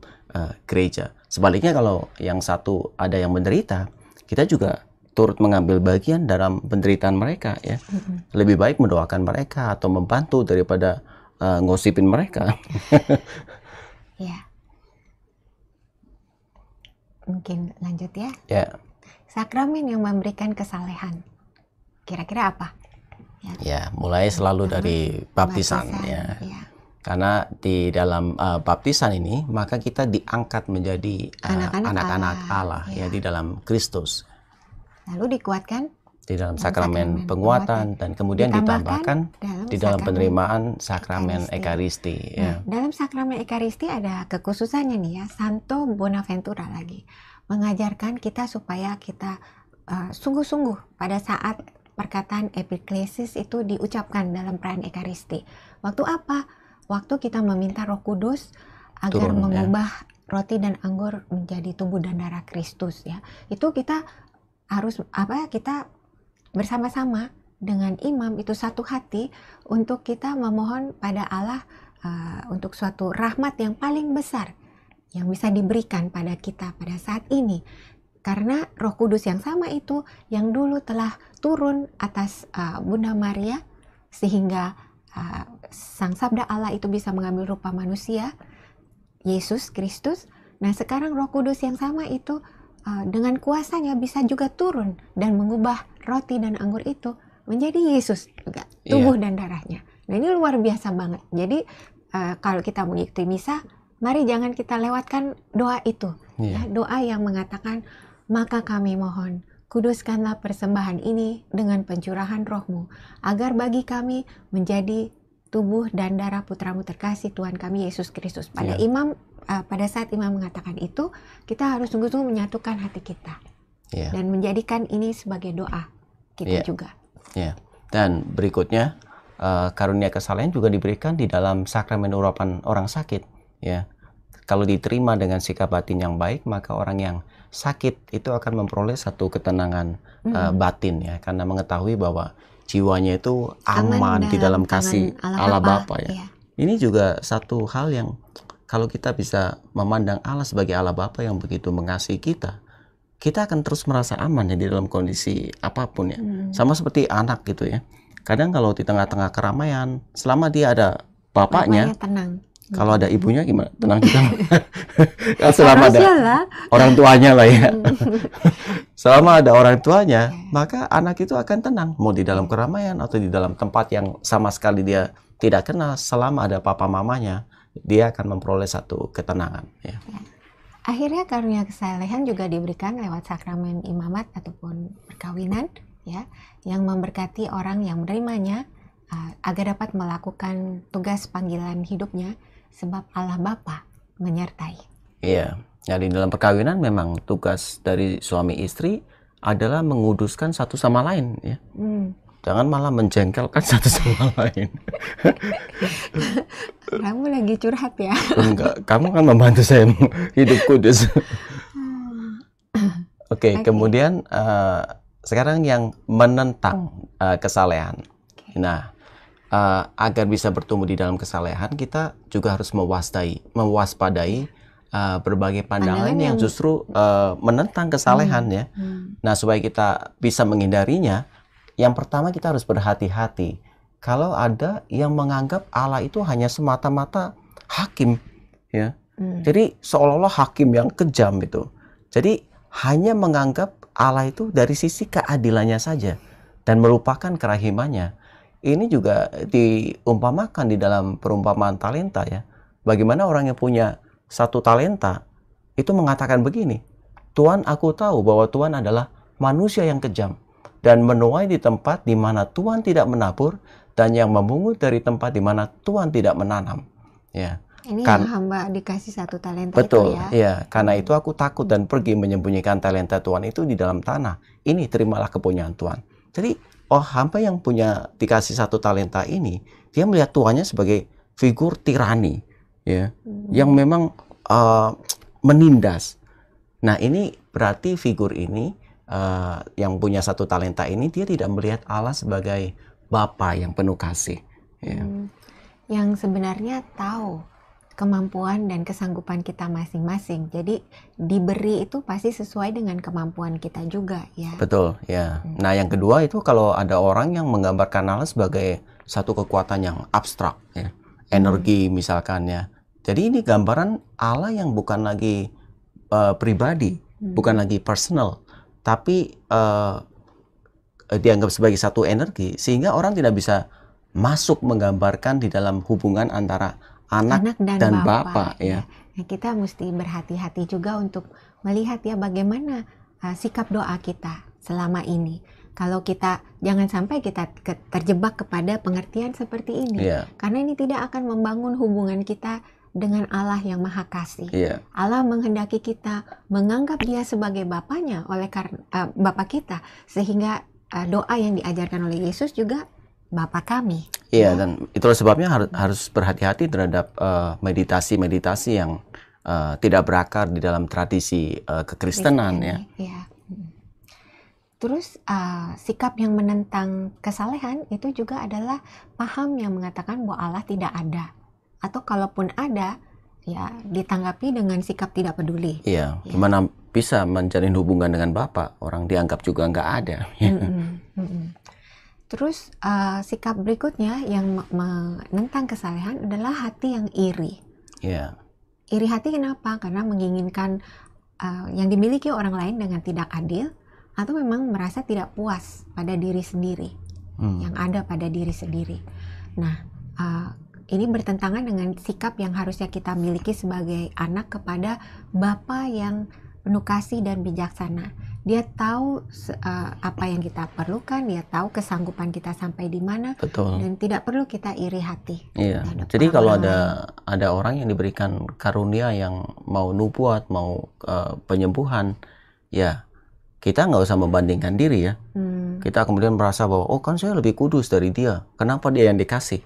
Speaker 2: gereja. Sebaliknya kalau yang satu ada yang menderita, kita juga turut mengambil bagian dalam penderitaan mereka ya. Lebih baik mendoakan mereka atau membantu daripada ngosipin mereka.
Speaker 3: Ya. Mungkin lanjut ya.
Speaker 2: Ya.
Speaker 3: Sakramen yang memberikan kesalehan. Kira-kira apa?
Speaker 2: Ya, mulai selalu dari baptisan ya. Karena di dalam baptisan ini maka kita diangkat menjadi anak-anak Allah ya di dalam Kristus.
Speaker 3: Lalu dikuatkan
Speaker 2: Di dalam sakramen penguatan dan kemudian ditambahkan di dalam penerimaan sakramen Ekaristi ya.
Speaker 3: Dalam sakramen Ekaristi ada kekhususannya nih ya, Santo Bonaventura lagi mengajarkan kita supaya kita sungguh-sungguh pada saat perkataan epiklesis itu diucapkan dalam perayaan Ekaristi. Waktu apa? Waktu kita meminta Roh Kudus agar
Speaker 2: Turun,
Speaker 3: mengubah roti dan anggur menjadi tubuh dan darah Kristus ya. Itu kita harus kita bersama-sama dengan imam itu satu hati untuk kita memohon pada Allah untuk suatu rahmat yang paling besar yang bisa diberikan pada kita pada saat ini. Karena Roh Kudus yang sama itu yang dulu telah turun atas Bunda Maria sehingga Sang Sabda Allah itu bisa mengambil rupa manusia, Yesus Kristus. Nah sekarang Roh Kudus yang sama itu dengan kuasanya bisa juga turun dan mengubah roti dan anggur itu menjadi Yesus juga, tubuh dan darahnya. Nah ini luar biasa banget. Jadi kalau kita mengikuti misa, mari jangan kita lewatkan doa itu. Ya, doa yang mengatakan, maka kami mohon, kuduskanlah persembahan ini dengan pencurahan roh-Mu, agar bagi kami menjadi tubuh dan darah putramu terkasih Tuhan kami Yesus Kristus. Pada pada saat imam mengatakan itu, kita harus sungguh-sungguh menyatukan hati kita dan menjadikan ini sebagai doa kita juga.
Speaker 2: Dan berikutnya karunia kesalehan juga diberikan di dalam sakramen urapan orang sakit. Ya, kalau diterima dengan sikap batin yang baik, maka orang yang sakit itu akan memperoleh satu ketenangan batin ya, karena mengetahui bahwa jiwanya itu aman di dalam kasih Allah Bapa ya. Ini juga satu hal yang kalau kita bisa memandang Allah sebagai Allah Bapa yang begitu mengasihi kita, kita akan terus merasa aman ya di dalam kondisi apapun ya. Sama seperti anak gitu ya. Kadang kalau di tengah-tengah keramaian, selama dia ada bapaknya
Speaker 3: tenang.
Speaker 2: Kalau ada ibunya gimana? Tenang juga. Selama ada orang tuanya lah ya. Selama ada orang tuanya, maka anak itu akan tenang. Mau di dalam keramaian atau di dalam tempat yang sama sekali dia tidak kenal, selama ada papa mamanya, dia akan memperoleh satu ketenangan. Ya.
Speaker 3: Akhirnya karunia kesalehan juga diberikan lewat sakramen imamat ataupun perkawinan, ya, yang memberkati orang yang menerimanya agar dapat melakukan tugas panggilan hidupnya, sebab Allah Bapa menyertai.
Speaker 2: Iya, jadi dalam perkawinan memang tugas dari suami istri adalah menguduskan satu sama lain, ya. Jangan malah menjengkelkan satu sama lain.
Speaker 3: Kamu lagi curhat ya?
Speaker 2: Enggak, kamu kan membantu saya hidup kudus. Oke, kemudian sekarang yang menentang kesalehan. Nah, agar bisa bertumbuh di dalam kesalehan, kita juga harus mewaspadai berbagai pandangan yang justru menentang kesalehan ya. Nah, supaya kita bisa menghindarinya, yang pertama kita harus berhati-hati. Kalau ada yang menganggap Allah itu hanya semata-mata hakim, ya. Jadi seolah-olah hakim yang kejam itu. Jadi hanya menganggap Allah itu dari sisi keadilannya saja dan melupakan kerahimannya. Ini juga diumpamakan di dalam perumpamaan talenta ya. Bagaimana orang yang punya 1 talenta itu mengatakan begini, Tuhan, aku tahu bahwa Tuhan adalah manusia yang kejam dan menuai di tempat di mana Tuhan tidak menabur dan yang memungut dari tempat di mana Tuhan tidak menanam. Ya.
Speaker 3: Ini yang hamba dikasih 1 talenta
Speaker 2: betul,
Speaker 3: itu ya.
Speaker 2: Ya, karena itu aku takut dan pergi menyembunyikan talenta Tuhan itu di dalam tanah. Ini terimalah kepunyaan Tuhan. Jadi, hamba yang dikasih 1 talenta ini, dia melihat tuannya sebagai figur tirani, ya, yang memang menindas. Nah, ini berarti figur ini yang punya 1 talenta ini, dia tidak melihat Allah sebagai Bapa yang penuh kasih. Ya.
Speaker 3: Yang sebenarnya tahu kemampuan dan kesanggupan kita masing-masing. Jadi diberi itu pasti sesuai dengan kemampuan kita juga ya.
Speaker 2: Betul ya. Nah, yang kedua itu kalau ada orang yang menggambarkan Allah sebagai satu kekuatan yang abstrak ya. Energi misalkan ya. Jadi ini gambaran Allah yang bukan lagi pribadi, bukan lagi personal, tapi dianggap sebagai satu energi sehingga orang tidak bisa masuk menggambarkan di dalam hubungan antara anak dan Bapa ya.
Speaker 3: Nah, kita mesti berhati-hati juga untuk melihat ya bagaimana sikap doa kita selama ini. Kalau kita jangan sampai kita terjebak kepada pengertian seperti ini. Karena ini tidak akan membangun hubungan kita dengan Allah yang Maha Kasih. Allah menghendaki kita menganggap Dia sebagai Bapanya oleh karena Bapa kita, sehingga doa yang diajarkan oleh Yesus juga Bapa kami.
Speaker 2: Iya, dan itulah sebabnya harus berhati-hati terhadap meditasi-meditasi yang tidak berakar di dalam tradisi kekristenan ya.
Speaker 3: Terus sikap yang menentang kesalehan itu juga adalah paham yang mengatakan bahwa Allah tidak ada, atau kalaupun ada ya ditanggapi dengan sikap tidak peduli.
Speaker 2: Iya, gimana bisa menjalin hubungan dengan Bapa, orang dianggap juga nggak ada.
Speaker 3: Terus sikap berikutnya yang menentang kesalehan adalah hati yang iri. Iri hati kenapa? Karena menginginkan yang dimiliki orang lain dengan tidak adil, atau memang merasa tidak puas pada diri sendiri, yang ada pada diri sendiri. Nah, ini bertentangan dengan sikap yang harusnya kita miliki sebagai anak kepada Bapa yang penuh kasih dan bijaksana. Dia tahu apa yang kita perlukan, dia tahu kesanggupan kita sampai di mana, dan tidak perlu kita iri hati.
Speaker 2: Jadi kalau ada orang yang diberikan karunia yang mau nubuat, mau penyembuhan, ya kita nggak usah membandingkan diri ya. Kita kemudian merasa bahwa kan saya lebih kudus dari dia, kenapa dia yang dikasih?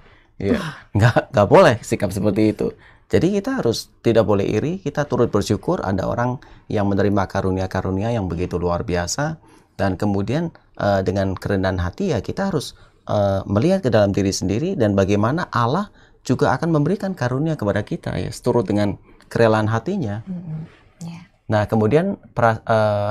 Speaker 2: Nggak boleh sikap seperti itu. Jadi kita harus tidak boleh iri, kita turut bersyukur ada orang yang menerima karunia-karunia yang begitu luar biasa, dan kemudian dengan kerendahan hati ya kita harus melihat ke dalam diri sendiri dan bagaimana Allah juga akan memberikan karunia kepada kita ya, seturut dengan kerelaan hatinya. Nah, kemudian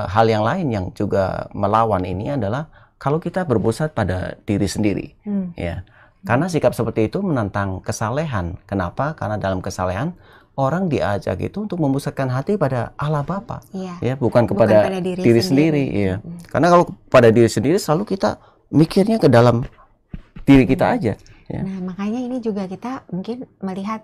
Speaker 2: hal yang lain yang juga melawan ini adalah kalau kita berpusat pada diri sendiri, ya. Karena sikap seperti itu menentang kesalehan. Kenapa? Karena dalam kesalehan orang diajak itu untuk memusatkan hati pada Allah Bapa, ya, bukan kepada diri sendiri. Ya. Karena kalau pada diri sendiri selalu kita mikirnya ke dalam diri kita aja. Ya.
Speaker 3: Nah, makanya ini juga kita mungkin melihat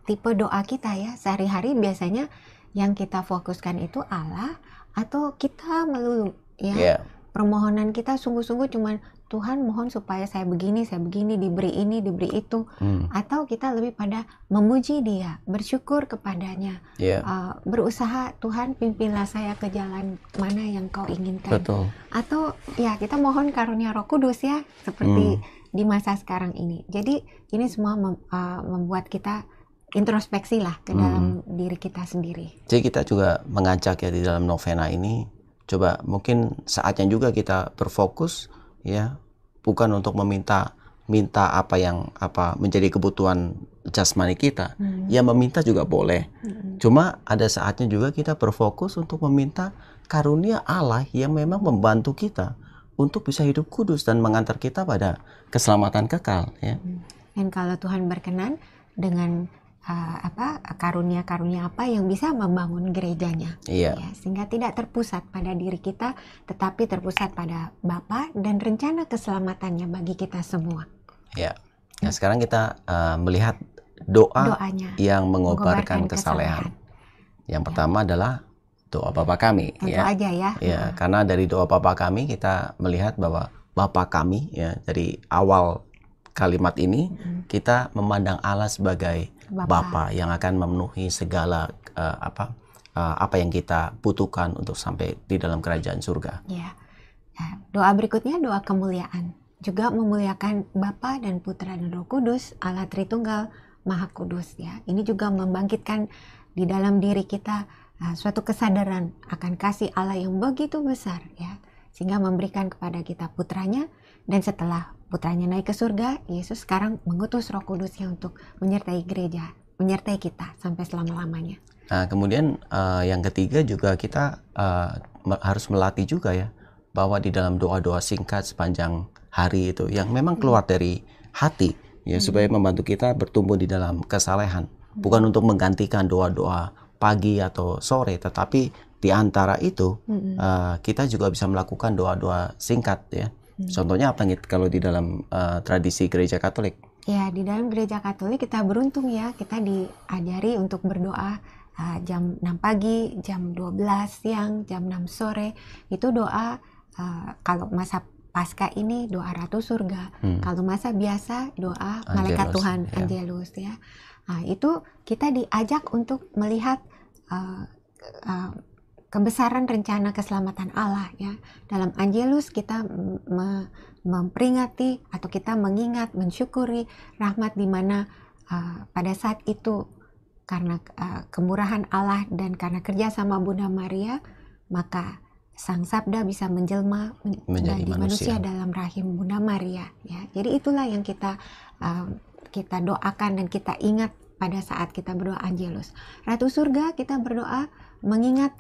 Speaker 3: tipe doa kita ya sehari-hari biasanya yang kita fokuskan itu Allah atau kita melulu ya. Permohonan kita sungguh-sungguh cuman Tuhan mohon supaya saya begini, diberi ini, diberi itu. Atau kita lebih pada memuji Dia, bersyukur kepadanya, berusaha Tuhan pimpinlah saya ke jalan mana yang Kau inginkan. Atau ya kita mohon karunia Roh Kudus ya, seperti di masa sekarang ini. Jadi ini semua membuat kita introspeksi lah ke dalam diri kita sendiri.
Speaker 2: Jadi kita juga mengajak ya di dalam novena ini coba mungkin saatnya juga kita berfokus ya, bukan untuk minta apa yang menjadi kebutuhan jasmani kita. Ya meminta juga boleh. Cuma ada saatnya juga kita berfokus untuk meminta karunia Allah yang memang membantu kita untuk bisa hidup kudus dan mengantar kita pada keselamatan kekal ya.
Speaker 3: Dan kalau Tuhan berkenan dengan karunia-karunia apa yang bisa membangun gerejanya,
Speaker 2: Iya.
Speaker 3: ya, sehingga tidak terpusat pada diri kita, tetapi terpusat pada Bapa dan rencana keselamatannya bagi kita semua.
Speaker 2: Ya. Nah, sekarang kita melihat doa
Speaker 3: Doanya
Speaker 2: yang mengobarkan kesalehan. Yang pertama adalah doa Bapa kami.
Speaker 3: Tentu
Speaker 2: Ya.
Speaker 3: aja ya.
Speaker 2: Ya, karena dari doa Bapa kami kita melihat bahwa Bapa kami ya, dari awal kalimat ini kita memandang Allah sebagai Bapa yang akan memenuhi segala apa yang kita butuhkan untuk sampai di dalam kerajaan surga.
Speaker 3: Ya. Nah, doa berikutnya doa kemuliaan. Juga memuliakan Bapa dan Putra dan Roh Kudus, Allah Tritunggal Maha Kudus ya. Ini juga membangkitkan di dalam diri kita suatu kesadaran akan kasih Allah yang begitu besar ya, sehingga memberikan kepada kita putranya, dan setelah putranya naik ke surga, Yesus sekarang mengutus Roh Kudusnya untuk menyertai gereja, menyertai kita sampai selama-lamanya.
Speaker 2: Nah, kemudian yang ketiga juga kita harus melatih juga ya, bahwa di dalam doa-doa singkat sepanjang hari itu yang memang keluar dari hati ya, supaya membantu kita bertumbuh di dalam kesalehan, bukan untuk menggantikan doa-doa pagi atau sore, tetapi di antara itu kita juga bisa melakukan doa-doa singkat ya. Contohnya apa nih kalau di dalam tradisi gereja Katolik?
Speaker 3: Ya, di dalam gereja Katolik kita beruntung ya, kita diajari untuk berdoa jam 6 pagi, jam 12 siang, jam 6 sore. Itu doa kalau masa Paskah ini doa Ratu Surga. Kalau masa biasa doa Malaikat
Speaker 2: Angelus,
Speaker 3: Tuhan,
Speaker 2: ya.
Speaker 3: Angelus ya. Nah, itu kita diajak untuk melihat kebesaran rencana keselamatan Allah ya. Dalam Angelus kita memperingati atau kita mengingat, mensyukuri rahmat di mana pada saat itu karena kemurahan Allah dan karena kerjasama Bunda Maria, maka Sang Sabda bisa menjelma menjadi manusia dalam rahim Bunda Maria ya. Jadi itulah yang kita doakan dan kita ingat pada saat kita berdoa Angelus. Ratu Surga kita berdoa mengingat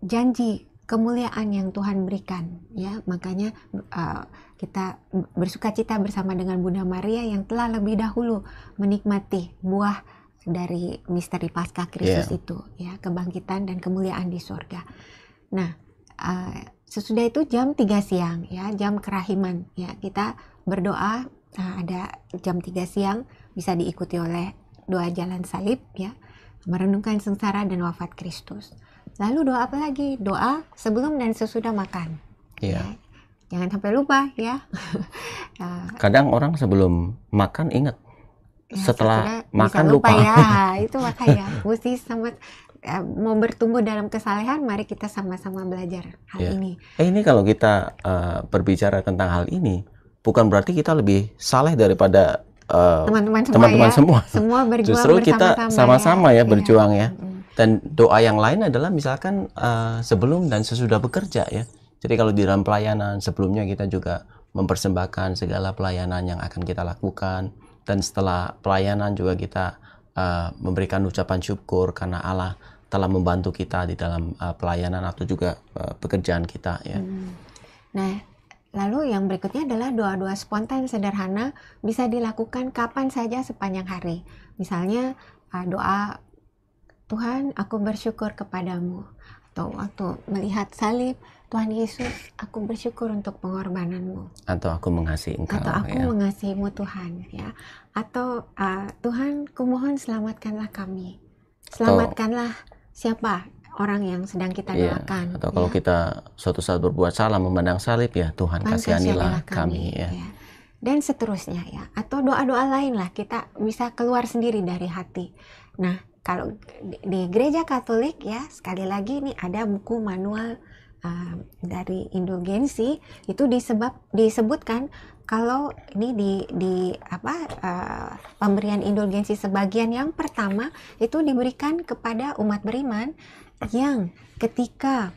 Speaker 3: janji kemuliaan yang Tuhan berikan ya. Makanya kita bersukacita bersama dengan Bunda Maria yang telah lebih dahulu menikmati buah dari misteri Paskah Kristus itu ya, kebangkitan dan kemuliaan di surga. Nah, sesudah itu jam 3 siang ya, jam kerahiman ya, kita berdoa. Ada jam 3 siang bisa diikuti oleh doa jalan salib ya, merenungkan sengsara dan wafat Kristus. Lalu doa apa lagi? Doa sebelum dan sesudah makan.
Speaker 2: Iya.
Speaker 3: Ya. Jangan sampai lupa ya.
Speaker 2: Kadang orang sebelum makan ingat,
Speaker 3: Ya,
Speaker 2: setelah
Speaker 3: bisa
Speaker 2: makan lupa.
Speaker 3: ya. Itu makanya mesti sama mau bertumbuh dalam kesalehan, mari kita sama-sama belajar hal
Speaker 2: Ya.
Speaker 3: ini.
Speaker 2: Ini kalau kita berbicara tentang hal ini, bukan berarti kita lebih saleh daripada
Speaker 3: Teman-teman semua
Speaker 2: teman-teman
Speaker 3: ya.
Speaker 2: semua.
Speaker 3: Semua berjuang
Speaker 2: Justru kita sama-sama ya
Speaker 3: Iya.
Speaker 2: berjuang ya. Dan doa yang lain adalah misalkan sebelum dan sesudah bekerja ya. Jadi kalau di dalam pelayanan sebelumnya kita juga mempersembahkan segala pelayanan yang akan kita lakukan, dan setelah pelayanan juga kita memberikan ucapan syukur karena Allah telah membantu kita di dalam pelayanan atau juga pekerjaan kita ya.
Speaker 3: Nah, lalu yang berikutnya adalah doa-doa spontan sederhana, bisa dilakukan kapan saja sepanjang hari. Misalnya doa Tuhan, aku bersyukur kepadamu. Atau waktu melihat salib, Tuhan Yesus, aku bersyukur untuk pengorbananmu.
Speaker 2: Atau aku mengasihi Engkau
Speaker 3: Atau aku
Speaker 2: ya.
Speaker 3: mengasihimu Tuhan ya. Atau Tuhan, kumohon selamatkanlah kami. Selamatkanlah siapa orang yang sedang kita
Speaker 2: Iya.
Speaker 3: doakan.
Speaker 2: Atau kalau
Speaker 3: ya.
Speaker 2: kita suatu saat berbuat salah memandang salib ya, Tuhan kasihanilah kami ya.
Speaker 3: Dan seterusnya ya. Atau doa-doa lain lah, kita bisa keluar sendiri dari hati. Nah, kalau di gereja Katolik ya, sekali lagi ini ada buku manual dari indulgensi, itu disebutkan kalau ini pemberian indulgensi sebagian yang pertama itu diberikan kepada umat beriman yang ketika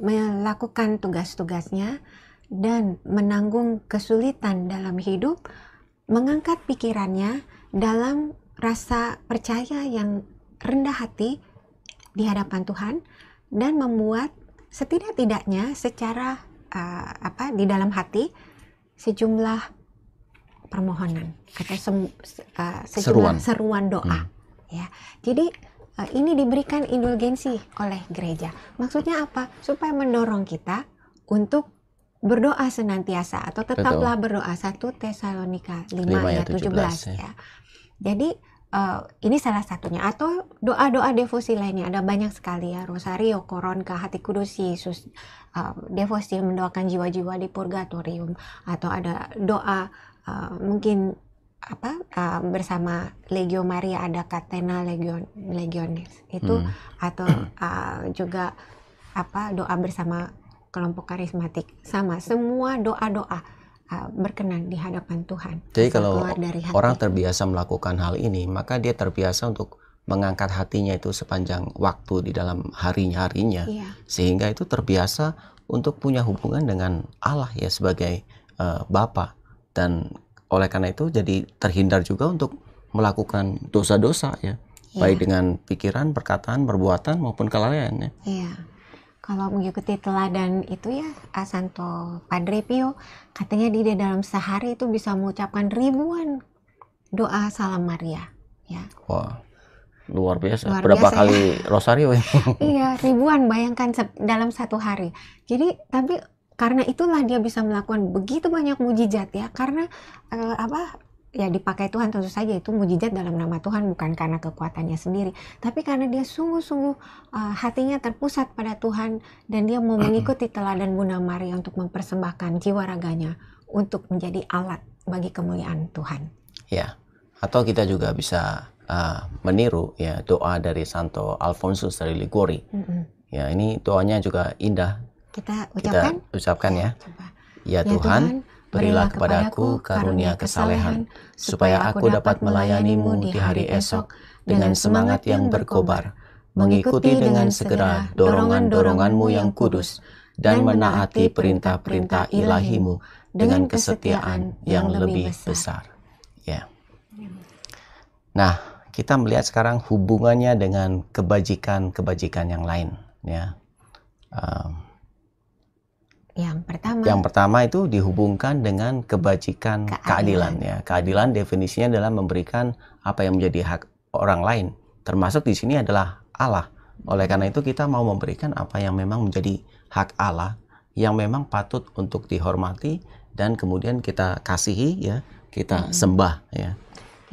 Speaker 3: melakukan tugas-tugasnya dan menanggung kesulitan dalam hidup, mengangkat pikirannya dalam rasa percaya yang rendah hati di hadapan Tuhan, dan membuat setidak-tidaknya secara di dalam hati sejumlah permohonan atau sejumlah seruan doa. Ya, jadi ini diberikan indulgensi oleh gereja. Maksudnya apa? Supaya mendorong kita untuk berdoa senantiasa atau tetaplah berdoa. 1 Tesalonika 5 ayat 17 ya. Jadi ini salah satunya, atau doa-doa devosi lainnya ada banyak sekali ya, rosario, koronka, hati kudus Yesus, devosi mendoakan jiwa-jiwa di purgatorium, atau ada doa mungkin bersama Legio Maria ada Catena Legiones itu, atau juga doa bersama kelompok karismatik, sama semua doa-doa berkenan di hadapan Tuhan.
Speaker 2: Jadi kalau orang terbiasa melakukan hal ini, maka dia terbiasa untuk mengangkat hatinya itu sepanjang waktu di dalam harinya, sehingga itu terbiasa untuk punya hubungan dengan Allah ya sebagai Bapa, dan oleh karena itu jadi terhindar juga untuk melakukan dosa-dosa ya, baik dengan pikiran, perkataan, perbuatan maupun kelalaian ya.
Speaker 3: Iya. Kalau mengikuti teladan itu ya, Santo Padre Pio katanya di dalam sehari itu bisa mengucapkan ribuan doa Salam Maria ya.
Speaker 2: Wah, luar biasa. Berapa kali rosario ya?
Speaker 3: Iya, ribuan, bayangkan dalam satu hari. Jadi tapi karena itulah dia bisa melakukan begitu banyak mujizat ya, karena ya dipakai Tuhan. Tentu saja itu mujizat dalam nama Tuhan, bukan karena kekuatannya sendiri, tapi karena dia sungguh-sungguh hatinya terpusat pada Tuhan, dan dia mau mengikuti teladan Bunda Maria untuk mempersembahkan jiwa raganya untuk menjadi alat bagi kemuliaan Tuhan.
Speaker 2: Ya, atau kita juga bisa meniru ya doa dari Santo Alfonsus dari Liguori. Ya, ini doanya juga indah.
Speaker 3: Kita
Speaker 2: ucapkan ya.
Speaker 3: Coba.
Speaker 2: Ya Tuhan, berilah kepadaku karunia kesalehan, supaya aku dapat melayani-Mu di hari esok dengan semangat yang berkobar, mengikuti dengan segera dorongan-dorongan-Mu yang kudus, dan menaati perintah-perintah ilahi-Mu dengan kesetiaan yang lebih besar. Ya. Nah, kita melihat sekarang hubungannya dengan kebajikan-kebajikan yang lain. Ya. Yang pertama itu dihubungkan dengan kebajikan keadilan ya. Keadilan definisinya adalah memberikan apa yang menjadi hak orang lain, termasuk di sini adalah Allah. Oleh karena itu kita mau memberikan apa yang memang menjadi hak Allah, yang memang patut untuk dihormati dan kemudian kita kasihi ya, kita sembah ya.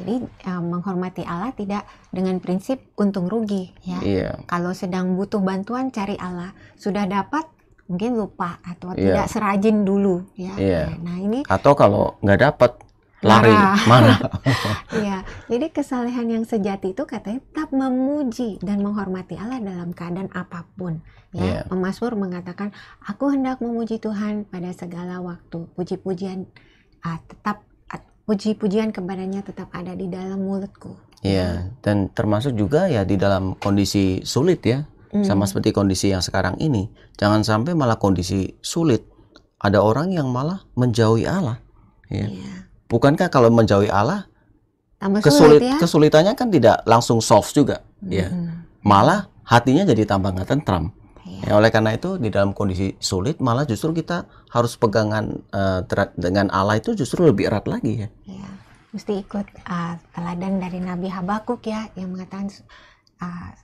Speaker 3: Jadi menghormati Allah tidak dengan prinsip untung rugi ya. Kalau sedang butuh bantuan cari Allah, sudah dapat mungkin lupa atau tidak serajin dulu ya. Nah ini,
Speaker 2: atau kalau nggak dapat lari marah.
Speaker 3: Iya, jadi kesalehan yang sejati itu katanya tetap memuji dan menghormati Allah dalam keadaan apapun ya. Pemazmur mengatakan, aku hendak memuji Tuhan pada segala waktu, puji-pujian puji-pujian kepadanya tetap ada di dalam mulutku.
Speaker 2: Iya, dan termasuk juga ya di dalam kondisi sulit ya. Sama seperti kondisi yang sekarang ini, jangan sampai malah kondisi sulit ada orang yang malah menjauhi Allah ya. Bukankah kalau menjauhi Allah kesulitannya kan tidak langsung solve juga ya, malah hatinya jadi tambah nggak tentram ya. Oleh karena itu di dalam kondisi sulit malah justru kita harus pegangan dengan Allah itu justru lebih erat lagi ya.
Speaker 3: Mesti ikut teladan dari Nabi Habakuk ya, yang mengatakan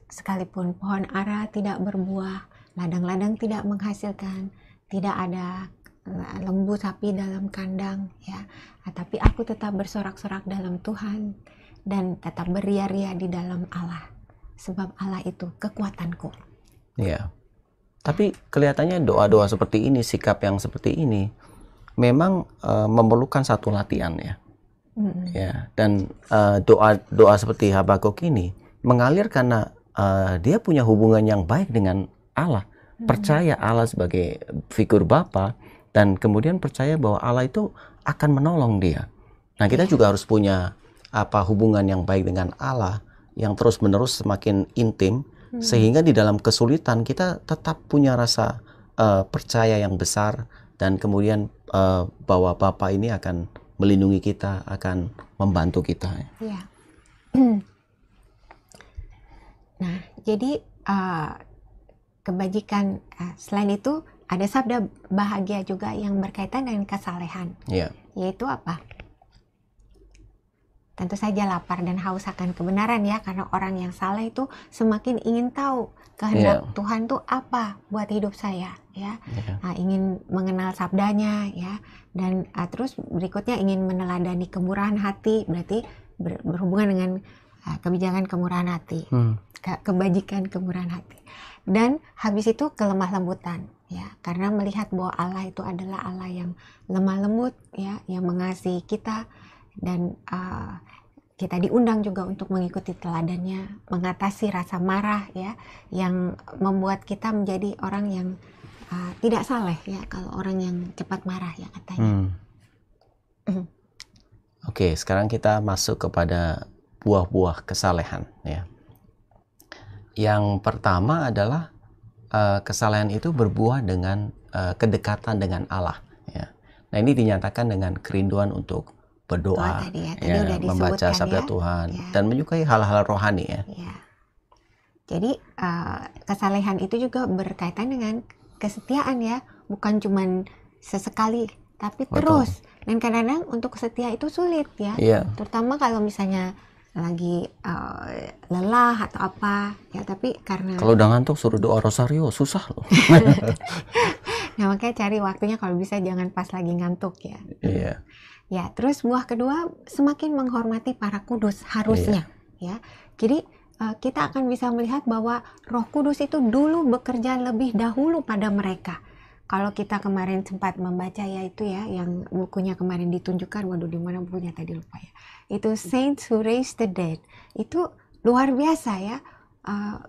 Speaker 3: sekalipun pohon ara tidak berbuah, ladang-ladang tidak menghasilkan, tidak ada lembu sapi dalam kandang ya, tapi aku tetap bersorak-sorak dalam Tuhan dan tetap beria-ria di dalam Allah, sebab Allah itu kekuatanku.
Speaker 2: Iya. Tapi kelihatannya doa-doa seperti ini, sikap yang seperti ini memang memerlukan satu latihan ya. Ya, dan doa seperti Habakuk ini mengalir karena dia punya hubungan yang baik dengan Allah, percaya Allah sebagai figur Bapa, dan kemudian percaya bahwa Allah itu akan menolong dia. Nah, kita juga harus punya hubungan yang baik dengan Allah yang terus-menerus semakin intim, Sehingga di dalam kesulitan kita tetap punya rasa percaya yang besar, dan kemudian bahwa Bapa ini akan melindungi kita, akan membantu kita.
Speaker 3: Ya. Nah, jadi kebajikan, selain itu ada sabda bahagia juga yang berkaitan dengan kesalehan.
Speaker 2: Ya.
Speaker 3: Yaitu apa? Tentu saja lapar dan haus akan kebenaran ya, karena orang yang saleh itu semakin ingin tahu kehendak Tuhan tuh apa buat hidup saya ya. Nah, ingin mengenal sabdanya ya, dan terus berikutnya ingin meneladani kemurahan hati, berarti berhubungan dengan kebijakan kemurahan hati, kebajikan kemurahan hati. Dan habis itu kelemah lembutan ya, karena melihat bahwa Allah itu adalah Allah yang lemah lembut ya, yang mengasihi kita, dan kita diundang juga untuk mengikuti teladannya, mengatasi rasa marah ya, yang membuat kita menjadi orang yang tidak saleh ya, kalau orang yang cepat marah ya katanya.
Speaker 2: Oke, sekarang kita masuk kepada buah-buah kesalehan ya. Yang pertama adalah kesalehan itu berbuah dengan kedekatan dengan Allah ya. Nah, ini dinyatakan dengan kerinduan untuk berdoa,
Speaker 3: tadi
Speaker 2: ya, membaca sabda
Speaker 3: ya,
Speaker 2: Tuhan
Speaker 3: ya,
Speaker 2: dan menyukai hal-hal rohani ya.
Speaker 3: Ya. Jadi kesalehan itu juga berkaitan dengan kesetiaan ya, bukan cuman sesekali tapi terus. Dan kadang-kadang untuk setia itu sulit ya, terutama kalau misalnya lagi lelah atau apa ya, tapi karena
Speaker 2: kalau udah ngantuk suruh doa rosario susah loh.
Speaker 3: Nah, makanya cari waktunya kalau bisa jangan pas lagi ngantuk ya.
Speaker 2: Iya.
Speaker 3: Ya, terus buah kedua semakin menghormati para kudus harusnya ya. Jadi kita akan bisa melihat bahwa Roh Kudus itu dulu bekerja lebih dahulu pada mereka. Kalau kita kemarin sempat membaca ya itu ya, yang bukunya kemarin ditunjukkan, waduh di mana bukunya tadi lupa ya. Itu Saints Who Raised the Dead. Itu luar biasa ya.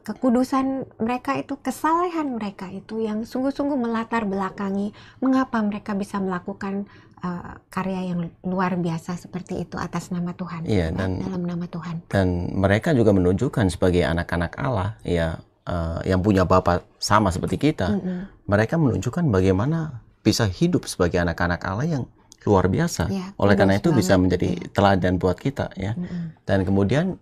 Speaker 3: Kekudusan mereka itu, kesalehan mereka itu yang sungguh-sungguh melatar belakangi mengapa mereka bisa melakukan karya yang luar biasa seperti itu atas nama Tuhan.
Speaker 2: Iya, dan
Speaker 3: dalam nama Tuhan.
Speaker 2: Dan mereka juga menunjukkan sebagai anak-anak Allah ya, yang punya Bapa sama seperti kita. Mereka menunjukkan bagaimana bisa hidup sebagai anak-anak Allah yang luar biasa. Ya, oleh karena itu bisa menjadi teladan buat kita ya. Dan kemudian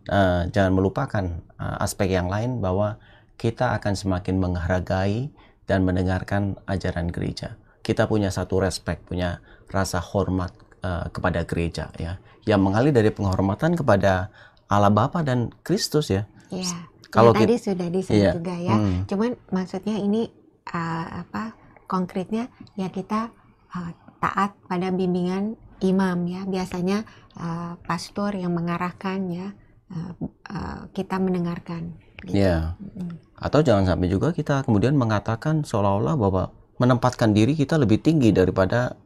Speaker 2: jangan melupakan aspek yang lain, bahwa kita akan semakin menghargai dan mendengarkan ajaran gereja. Kita punya satu respect, punya rasa hormat kepada gereja ya, yang mengalir dari penghormatan kepada Allah Bapa dan Kristus ya.
Speaker 3: Iya.
Speaker 2: Kalau
Speaker 3: tadi sudah disebut juga ya. Cuman maksudnya ini konkretnya ya, kita taat pada bimbingan imam ya. Biasanya pastor yang mengarahkan ya, kita mendengarkan gitu.
Speaker 2: Ya. Atau jangan sampai juga kita kemudian mengatakan seolah-olah bahwa menempatkan diri kita lebih tinggi daripada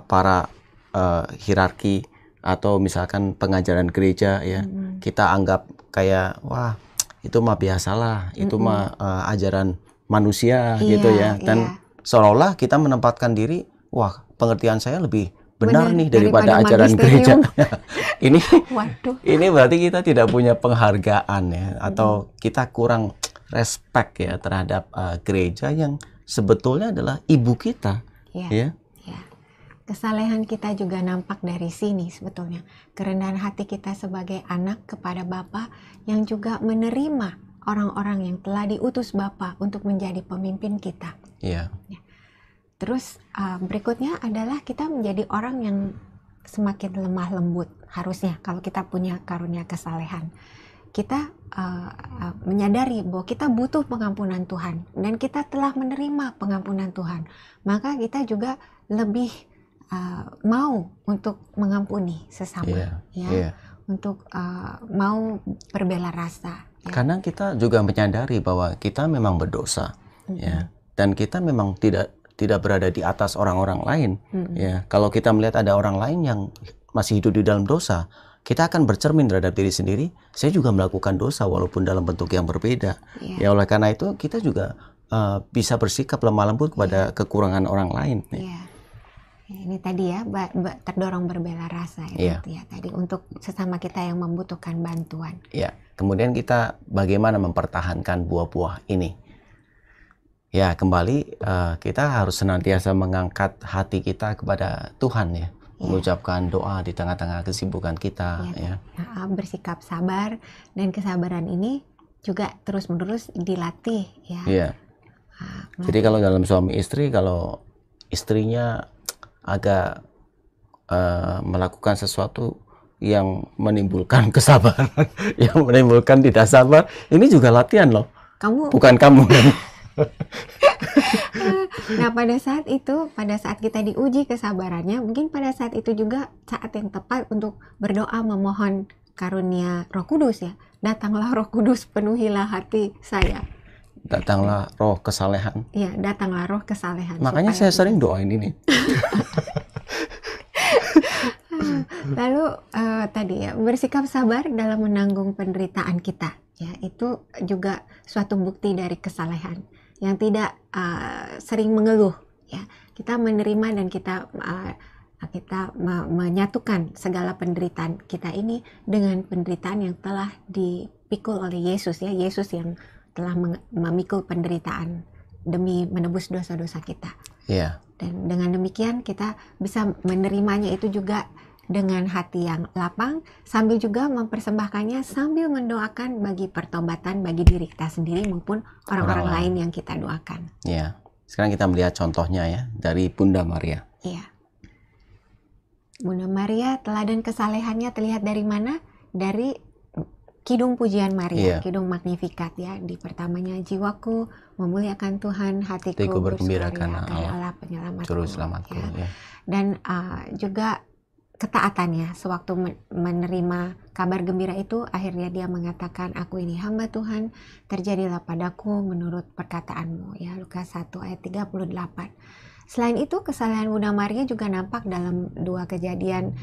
Speaker 2: para hierarki atau misalkan pengajaran gereja ya. Kita anggap kayak wah itu mah biasalah, itu mah ajaran manusia gitu ya. Dan seolah-olah kita menempatkan diri, wah pengertian saya lebih benar nih daripada ajaran gereja. Ini berarti kita tidak punya penghargaan ya, atau kita kurang respect ya terhadap gereja yang sebetulnya adalah ibu kita. Ya.
Speaker 3: Kesalehan kita juga nampak dari sini sebetulnya. Kerendahan hati kita sebagai anak kepada Bapa yang juga menerima orang-orang yang telah diutus Bapa untuk menjadi pemimpin kita.
Speaker 2: Iya.
Speaker 3: Terus berikutnya adalah kita menjadi orang yang semakin lemah lembut harusnya kalau kita punya karunia kesalehan. Kita menyadari bahwa kita butuh pengampunan Tuhan dan kita telah menerima pengampunan Tuhan. Maka kita juga lebih mau untuk mengampuni sesama, untuk mau berbela rasa. Ya.
Speaker 2: Karena kita juga menyadari bahwa kita memang berdosa, ya, dan kita memang tidak berada di atas orang-orang lain. Ya, kalau kita melihat ada orang lain yang masih hidup di dalam dosa, kita akan bercermin terhadap diri sendiri. Saya juga melakukan dosa walaupun dalam bentuk yang berbeda. Ya, oleh karena itu kita juga bisa bersikap lemah lembut kepada kekurangan orang lain.
Speaker 3: Ini tadi ya, terdorong berbela rasa ya, gitu ya tadi, untuk sesama kita yang membutuhkan bantuan.
Speaker 2: Kemudian kita bagaimana mempertahankan buah-buah ini? Ya, kembali kita harus senantiasa mengangkat hati kita kepada Tuhan ya, mengucapkan doa di tengah-tengah kesibukan kita ya.
Speaker 3: Bersikap sabar, dan kesabaran ini juga terus-menerus dilatih ya.
Speaker 2: Iya. Jadi kalau dalam suami istri, kalau istrinya agak melakukan sesuatu yang menimbulkan kesabaran, yang menimbulkan tidak sabar, ini juga latihan loh. Bukan kamu kan?
Speaker 3: Nah, pada saat kita diuji kesabarannya, mungkin pada saat itu juga saat yang tepat untuk berdoa memohon karunia Roh Kudus ya. Datanglah Roh Kudus, penuhilah hati saya.
Speaker 2: Datanglah roh kesalehan.
Speaker 3: Iya, datanglah roh kesalehan.
Speaker 2: Makanya saya sering doain ini.
Speaker 3: Lalu tadi ya, bersikap sabar dalam menanggung penderitaan kita. Ya, itu juga suatu bukti dari kesalehan yang tidak sering mengeluh. Ya, kita menerima dan kita menyatukan segala penderitaan kita ini dengan penderitaan yang telah dipikul oleh Yesus ya. Yesus yang telah memikul penderitaan demi menebus dosa-dosa kita.
Speaker 2: Iya.
Speaker 3: Dan dengan demikian kita bisa menerimanya itu juga dengan hati yang lapang, sambil juga mempersembahkannya, sambil mendoakan bagi pertobatan bagi diri kita sendiri maupun orang-orang lain yang kita doakan.
Speaker 2: Iya. Sekarang kita melihat contohnya ya dari Bunda Maria.
Speaker 3: Iya. Bunda Maria, teladan kesalehannya terlihat dari mana? Dari Kidung Pujian Maria, Kidung Magnificat ya. Di pertamanya, jiwaku memuliakan Tuhan, hatiku bersukaria akan Allah penyelamatku. Juru selamatku. Ya. Dan juga ketaatannya sewaktu menerima kabar gembira itu, akhirnya dia mengatakan, aku ini hamba Tuhan, terjadilah padaku menurut perkataanmu ya. Lukas 1 ayat 38. Selain itu, kesalehan Bunda Maria juga nampak dalam dua kejadian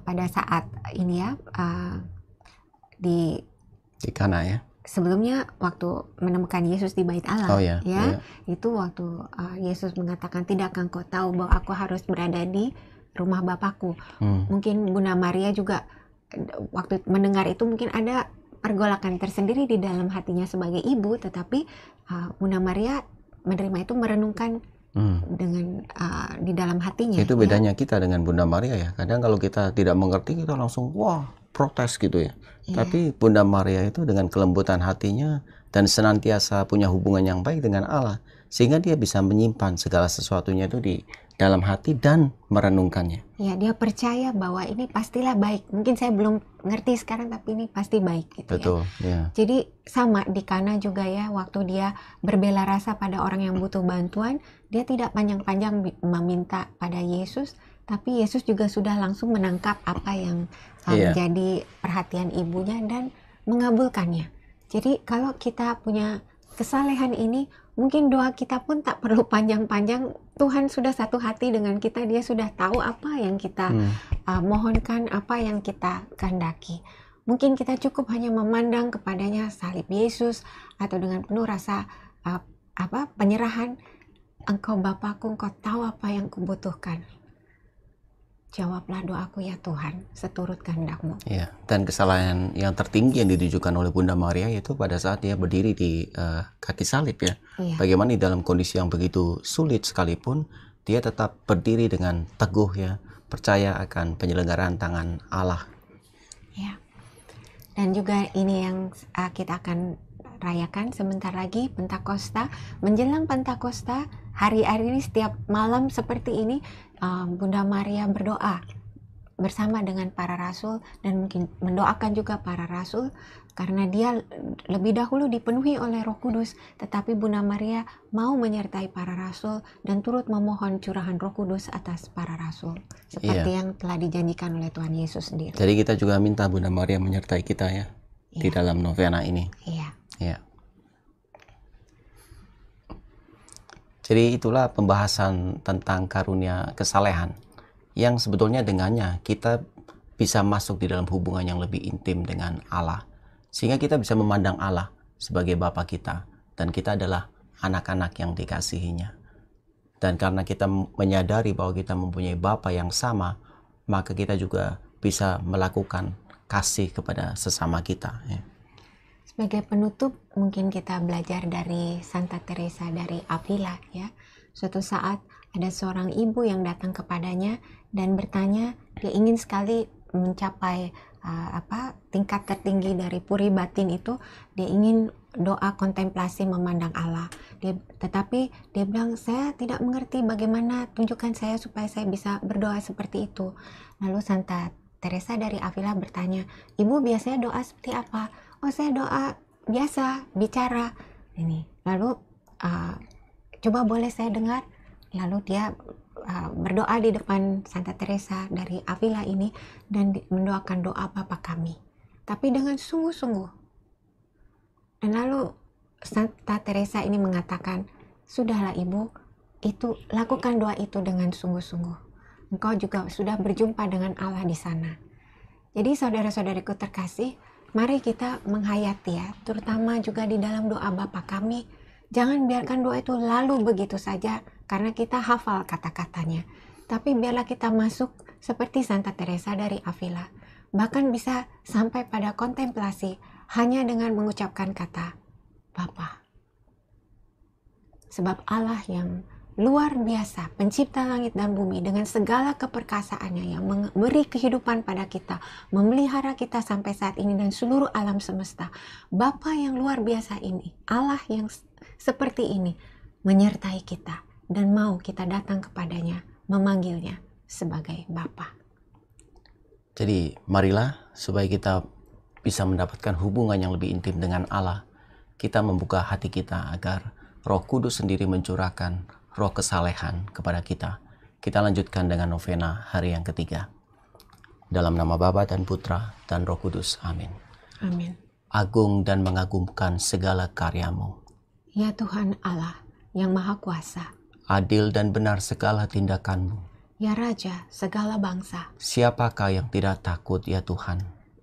Speaker 3: pada saat ini ya, di
Speaker 2: Kana ya.
Speaker 3: Sebelumnya waktu menemukan Yesus di Bait Allah itu waktu Yesus mengatakan, tidakkah engkau tahu bahwa aku harus berada di rumah Bapakku. Mungkin Bunda Maria juga waktu mendengar itu mungkin ada pergolakan tersendiri di dalam hatinya sebagai ibu, tetapi Bunda Maria menerima itu, merenungkan dengan di dalam hatinya.
Speaker 2: Itu bedanya kita dengan Bunda Maria ya. Kadang kalau kita tidak mengerti, kita langsung wah protes gitu ya. Tapi Bunda Maria itu dengan kelembutan hatinya dan senantiasa punya hubungan yang baik dengan Allah, sehingga dia bisa menyimpan segala sesuatunya itu di dalam hati dan merenungkannya. Ya, dia percaya bahwa ini pastilah baik. Mungkin saya belum ngerti sekarang, tapi ini pasti baik gitu. Betul, ya. Jadi sama di Kana juga ya, waktu dia berbela rasa pada orang yang butuh bantuan, dia tidak panjang-panjang meminta pada Yesus, tapi Yesus juga sudah langsung menangkap apa yang menjadi perhatian ibunya dan mengabulkannya. Jadi kalau kita punya kesalehan ini, mungkin doa kita pun tak perlu panjang-panjang. Tuhan sudah satu hati dengan kita. Dia sudah tahu apa yang kita mohonkan, apa yang kita kehendaki. Mungkin kita cukup hanya memandang kepadanya salib Yesus, atau dengan penuh rasa penyerahan. Engkau Bapakku, engkau tahu apa yang kubutuhkan. Jawablah doaku ya Tuhan, seturut kehendak-Mu. Ya, dan kesalahan yang tertinggi yang ditujukan oleh Bunda Maria itu pada saat dia berdiri di kaki salib ya. Bagaimana di dalam kondisi yang begitu sulit sekalipun, dia tetap berdiri dengan teguh ya, percaya akan penyelenggaraan tangan Allah. Ya. Dan juga ini yang kita akan rayakan sebentar lagi, Pentakosta. Menjelang Pentakosta, hari-hari ini setiap malam seperti ini, Bunda Maria berdoa bersama dengan para rasul dan mungkin mendoakan juga para rasul, karena dia lebih dahulu dipenuhi oleh Roh Kudus, tetapi Bunda Maria mau menyertai para rasul dan turut memohon curahan Roh Kudus atas para rasul, seperti yang telah dijanjikan oleh Tuhan Yesus sendiri. Jadi kita juga minta Bunda Maria menyertai kita ya, di dalam novena ini. Iya. Ya. Jadi itulah pembahasan tentang karunia kesalehan yang sebetulnya dengannya kita bisa masuk di dalam hubungan yang lebih intim dengan Allah, sehingga kita bisa memandang Allah sebagai Bapa kita dan kita adalah anak-anak yang dikasihinya. Dan karena kita menyadari bahwa kita mempunyai Bapa yang sama, maka kita juga bisa melakukan kasih kepada sesama kita ya.
Speaker 3: Sebagai penutup, mungkin kita belajar dari Santa Teresa dari Avila ya. Suatu saat ada seorang ibu yang datang kepadanya dan bertanya, dia ingin sekali mencapai tingkat tertinggi dari puri batin itu, dia ingin doa kontemplasi memandang Allah. Tetapi dia bilang, saya tidak mengerti bagaimana, tunjukkan saya supaya saya bisa berdoa seperti itu. Lalu Santa Teresa dari Avila bertanya, ibu biasanya doa seperti apa? Oh, saya doa biasa, bicara. Ini. Lalu coba boleh saya dengar? Lalu dia berdoa di depan Santa Teresa dari Avila ini dan mendoakan doa Bapa kami. Tapi dengan sungguh-sungguh. Dan lalu Santa Teresa ini mengatakan, sudahlah ibu, itu lakukan doa itu dengan sungguh-sungguh. Engkau juga sudah berjumpa dengan Allah di sana. Jadi saudara-saudariku terkasih, mari kita menghayati ya, terutama juga di dalam doa Bapa kami. Jangan biarkan doa itu lalu begitu saja karena kita hafal kata-katanya. Tapi biarlah kita masuk seperti Santa Teresa dari Avila. Bahkan bisa sampai pada kontemplasi hanya dengan mengucapkan kata Bapa. Sebab Allah yang luar biasa, pencipta langit dan bumi dengan segala keperkasaannya yang memberi kehidupan pada kita, memelihara kita sampai saat ini dan seluruh alam semesta. Bapa yang luar biasa ini, Allah yang seperti ini, menyertai kita dan mau kita datang kepadanya, memanggilnya sebagai Bapa.
Speaker 2: Jadi marilah supaya kita bisa mendapatkan hubungan yang lebih intim dengan Allah, kita membuka hati kita agar Roh Kudus sendiri mencurahkan roh kesalehan kepada kita. Kita lanjutkan dengan novena hari yang ketiga. Dalam nama Bapa dan Putra dan Roh Kudus. Amin.
Speaker 3: Amin.
Speaker 2: Agung dan mengagumkan segala karyamu,
Speaker 3: Ya Tuhan Allah yang Maha Kuasa,
Speaker 2: adil dan benar segala tindakanmu.
Speaker 3: Ya Raja segala bangsa,
Speaker 2: Siapakah yang tidak takut ya Tuhan?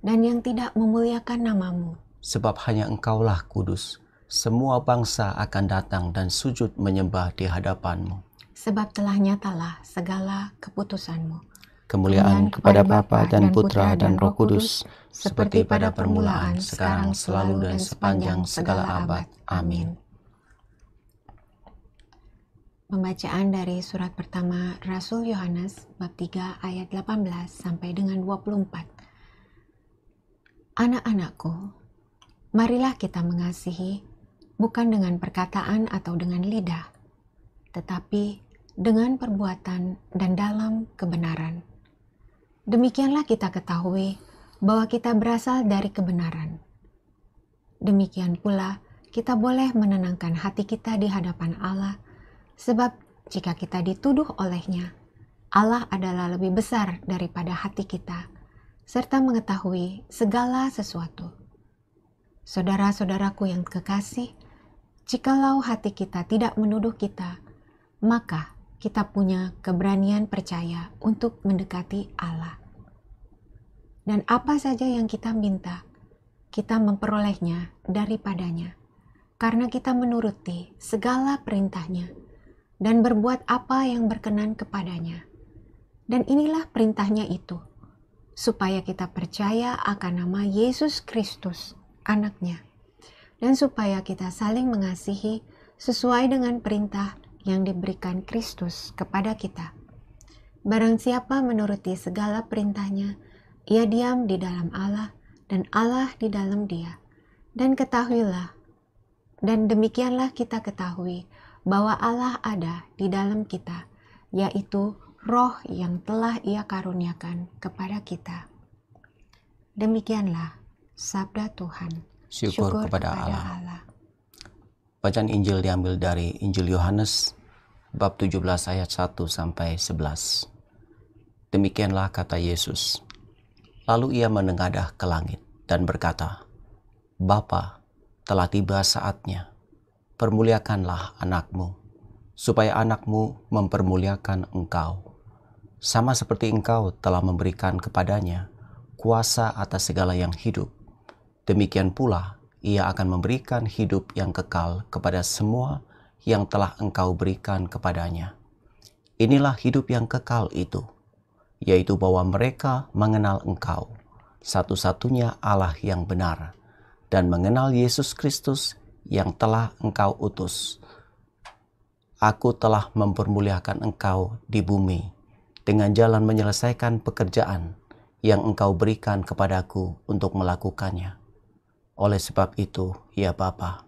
Speaker 3: dan yang tidak memuliakan namamu.
Speaker 2: Sebab hanya Engkaulah kudus. Semua bangsa akan datang dan sujud menyembah di hadapanmu.
Speaker 3: Sebab telah nyatalah segala keputusanmu.
Speaker 2: Kemuliaan kepada Bapa dan Putra dan Roh Kudus, seperti pada permulaan, sekarang, selalu, dan sepanjang segala abad. Amin.
Speaker 3: Pembacaan dari surat pertama Rasul Yohanes bab 3 ayat 18 sampai dengan 24. Anak-anakku, marilah kita mengasihi, bukan dengan perkataan atau dengan lidah, tetapi dengan perbuatan dan dalam kebenaran. Demikianlah kita ketahui bahwa kita berasal dari kebenaran. Demikian pula kita boleh menenangkan hati kita di hadapan Allah, sebab jika kita dituduh olehnya, Allah adalah lebih besar daripada hati kita, serta mengetahui segala sesuatu. Saudara-saudaraku yang kekasih, jikalau hati kita tidak menuduh kita, maka kita punya keberanian percaya untuk mendekati Allah. Dan apa saja yang kita minta, kita memperolehnya daripadanya, karena kita menuruti segala perintahnya dan berbuat apa yang berkenan kepadanya. Dan inilah perintahnya itu, supaya kita percaya akan nama Yesus Kristus, Anaknya, dan supaya kita saling mengasihi sesuai dengan perintah yang diberikan Kristus kepada kita. Barang siapa menuruti segala perintahnya, ia diam di dalam Allah dan Allah di dalam dia. Dan ketahuilah, dan demikianlah kita ketahui bahwa Allah ada di dalam kita, yaitu Roh yang telah Ia karuniakan kepada kita. Demikianlah sabda Tuhan.
Speaker 2: Syukur kepada Allah. Bacaan Injil diambil dari Injil Yohanes bab 17 ayat 1 sampai 11. Demikianlah kata Yesus. Lalu Ia menengadah ke langit dan berkata, Bapa, telah tiba saatnya. Permuliakanlah anakmu, supaya anakmu mempermuliakan engkau. Sama seperti engkau telah memberikan kepadanya kuasa atas segala yang hidup. Demikian pula Ia akan memberikan hidup yang kekal kepada semua yang telah engkau berikan kepadanya. Inilah hidup yang kekal itu, yaitu bahwa mereka mengenal engkau, satu-satunya Allah yang benar, dan mengenal Yesus Kristus yang telah Engkau utus. Aku telah mempermuliakan Engkau di bumi dengan jalan menyelesaikan pekerjaan yang Engkau berikan kepadaku untuk melakukannya. Oleh sebab itu, ya Bapa,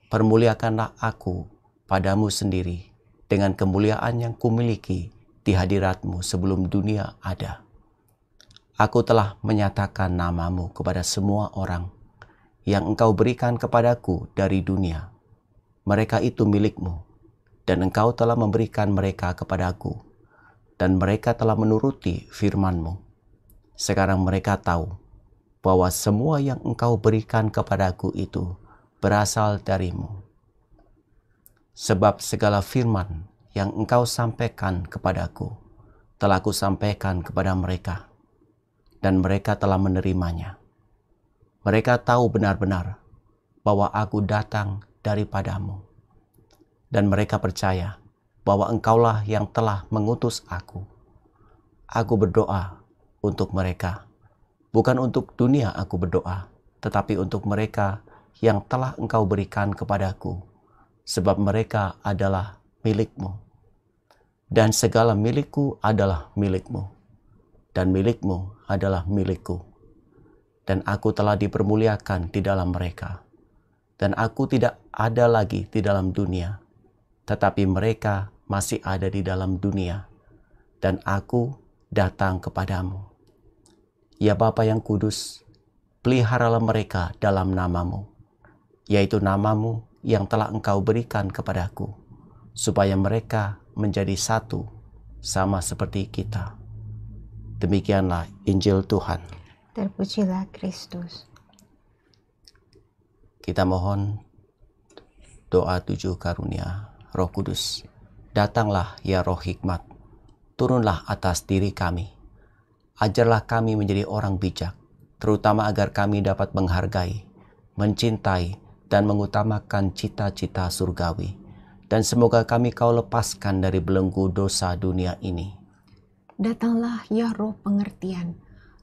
Speaker 2: permuliakanlah aku padamu sendiri dengan kemuliaan yang kumiliki di hadirat-Mu sebelum dunia ada. Aku telah menyatakan nama-Mu kepada semua orang yang Engkau berikan kepadaku dari dunia. Mereka itu milik-Mu, dan Engkau telah memberikan mereka kepadaku, dan mereka telah menuruti firman-Mu. Sekarang mereka tahu bahwa semua yang Engkau berikan kepadaku itu berasal dari-Mu. Sebab segala firman yang Engkau sampaikan kepadaku telah Kusampaikan kepada mereka, dan mereka telah menerimanya. Mereka tahu benar-benar bahwa aku datang daripadamu, dan mereka percaya bahwa Engkaulah yang telah mengutus aku. Aku berdoa untuk mereka, bukan untuk dunia aku berdoa, tetapi untuk mereka yang telah Engkau berikan kepadaku, sebab mereka adalah milik-Mu. Dan segala milikku adalah milik-Mu, dan milik-Mu adalah milikku. Dan aku telah dipermuliakan di dalam mereka. Dan aku tidak ada lagi di dalam dunia, tetapi mereka masih ada di dalam dunia, dan aku datang kepadamu. Ya Bapa yang kudus, peliharalah mereka dalam nama-Mu, yaitu nama-Mu yang telah Engkau berikan kepadaku, supaya mereka menjadi satu sama seperti kita. Demikianlah Injil Tuhan.
Speaker 3: Terpujilah Kristus.
Speaker 2: Kita mohon doa 7 karunia Roh Kudus. Datanglah ya Roh Hikmat, turunlah atas diri kami. Ajarlah kami menjadi orang bijak, terutama agar kami dapat menghargai, mencintai, dan mengutamakan cita-cita surgawi. Dan semoga kami Kau lepaskan dari belenggu dosa dunia ini.
Speaker 3: Datanglah ya Roh pengertian,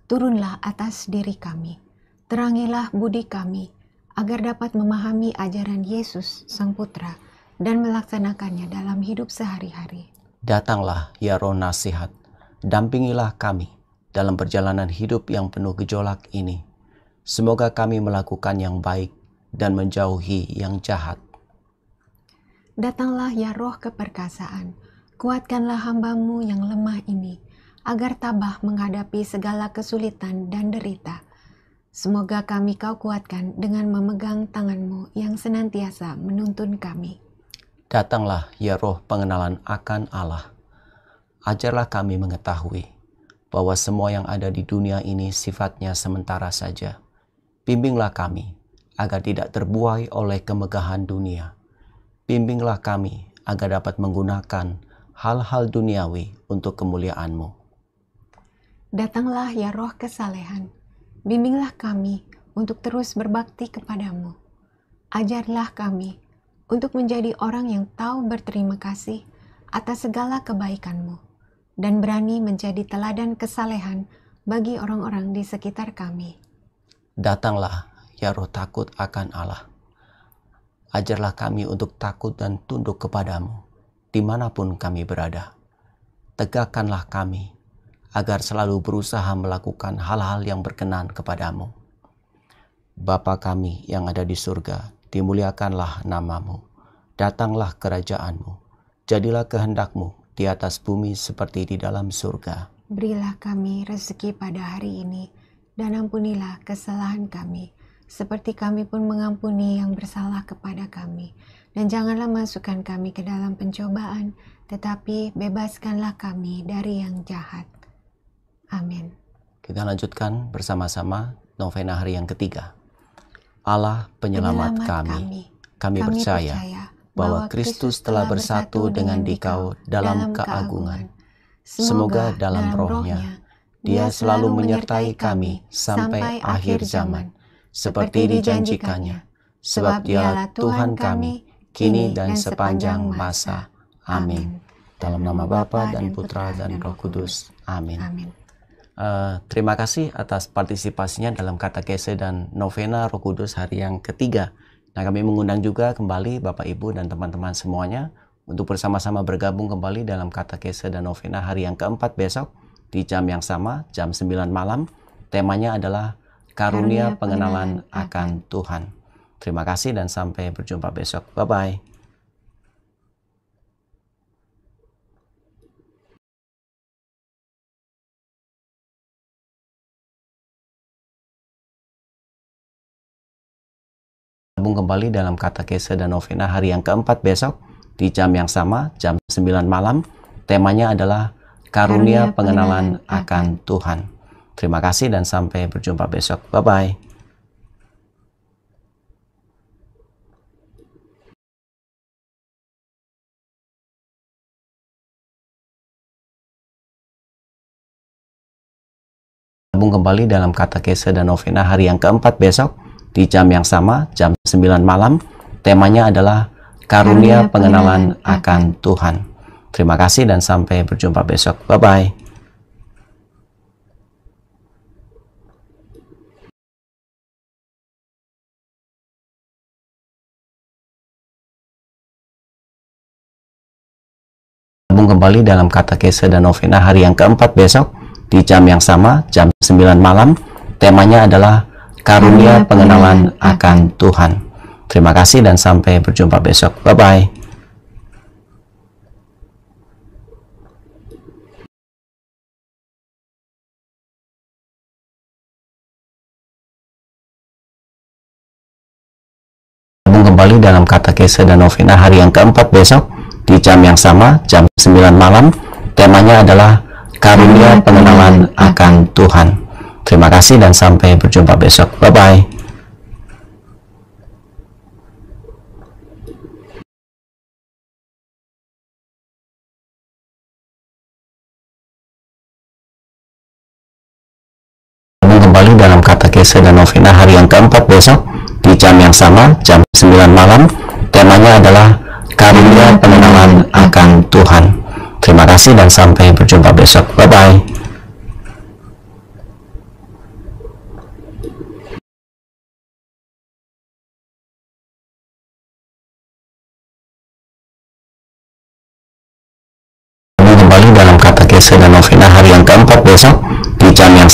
Speaker 3: turunlah atas diri kami. Terangilah budi kami, agar dapat memahami ajaran Yesus Sang Putra dan melaksanakannya dalam hidup sehari-hari.
Speaker 2: Datanglah ya Roh nasihat, dampingilah kami dalam perjalanan hidup yang penuh gejolak ini. Semoga kami melakukan yang baik dan menjauhi yang jahat.
Speaker 3: Datanglah ya Roh keperkasaan, kuatkanlah hamba-Mu yang lemah ini, agar tabah menghadapi segala kesulitan dan derita. Semoga kami Kau kuatkan dengan memegang tangan-Mu yang senantiasa menuntun kami.
Speaker 2: Datanglah ya Roh pengenalan akan Allah. Ajarlah kami mengetahui bahwa semua yang ada di dunia ini sifatnya sementara saja. Bimbinglah kami agar tidak terbuai oleh kemegahan dunia. Bimbinglah kami agar dapat menggunakan hal-hal duniawi untuk kemuliaan-Mu.
Speaker 3: Datanglah ya Roh kesalehan, bimbinglah kami untuk terus berbakti kepada-Mu. Ajarlah kami untuk menjadi orang yang tahu berterima kasih atas segala kebaikan-Mu, dan berani menjadi teladan kesalehan bagi orang-orang di sekitar kami.
Speaker 2: Datanglah ya Roh takut akan Allah. Ajarlah kami untuk takut dan tunduk kepadamu dimanapun kami berada. Tegakkanlah kami agar selalu berusaha melakukan hal-hal yang berkenan kepadamu. Bapa kami yang ada di surga, dimuliakanlah nama-Mu. Datanglah kerajaan-Mu. Jadilah kehendak-Mu di atas bumi seperti di dalam surga.
Speaker 3: Berilah kami rezeki pada hari ini, dan ampunilah kesalahan kami, seperti kami pun mengampuni yang bersalah kepada kami. Dan janganlah masukkan kami ke dalam pencobaan, tetapi bebaskanlah kami dari yang jahat. Amin.
Speaker 2: Kita lanjutkan bersama-sama novena hari yang ketiga. Allah penyelamat kami. Kami percaya bahwa Kristus telah bersatu dengan Dikau dalam keagungan. Semoga dalam rohnya Dia selalu menyertai kami sampai akhir zaman, seperti dijanjikannya, sebab Dialah Tuhan kami, kini dan sepanjang masa. Amin. Dalam nama Bapa dan Putra dan Roh Kudus. Amin.
Speaker 3: Amin.
Speaker 2: Terima kasih atas partisipasinya dalam katekese dan novena Roh Kudus hari yang ketiga. Nah, kami mengundang juga kembali Bapak Ibu dan teman-teman semuanya untuk bersama-sama bergabung kembali dalam katekese dan novena hari yang keempat besok di jam yang sama, jam 9 malam. Temanya adalah Karunia Pengenalan akan Tuhan. Terima kasih dan sampai berjumpa besok. Bye-bye. Kembali dalam katekese dan novena hari yang keempat besok di jam yang sama, jam 9 malam. Temanya adalah Karunia Pengenalan akan Tuhan. Terima kasih dan sampai berjumpa besok. Bye-bye. Kembali dalam katekese dan novena hari yang keempat besok di jam yang sama, jam 9 malam. Temanya adalah Karunia Pengenalan akan Tuhan. Terima kasih dan sampai berjumpa besok. Bye-bye. Kembali dalam katekese dan novena hari yang keempat besok di jam yang sama, jam 9 malam. Temanya adalah Karunia Pengenalan akan Tuhan. Terima kasih dan sampai berjumpa besok. Bye-bye. Kembali dalam katekese dan novena hari yang keempat besok di jam yang sama, jam 9 malam. Temanya adalah Karunia Pengenalan akan Tuhan. Terima kasih dan sampai berjumpa besok. Bye-bye. Kembali dalam katekese dan novena hari yang keempat besok di jam yang sama, jam 9 malam. Temanya adalah Karunia Pengenalan akan Tuhan. Terima kasih dan sampai berjumpa besok. Bye-bye. Kembali dalam katekese dan novena hari yang keempat besok di jam yang sama.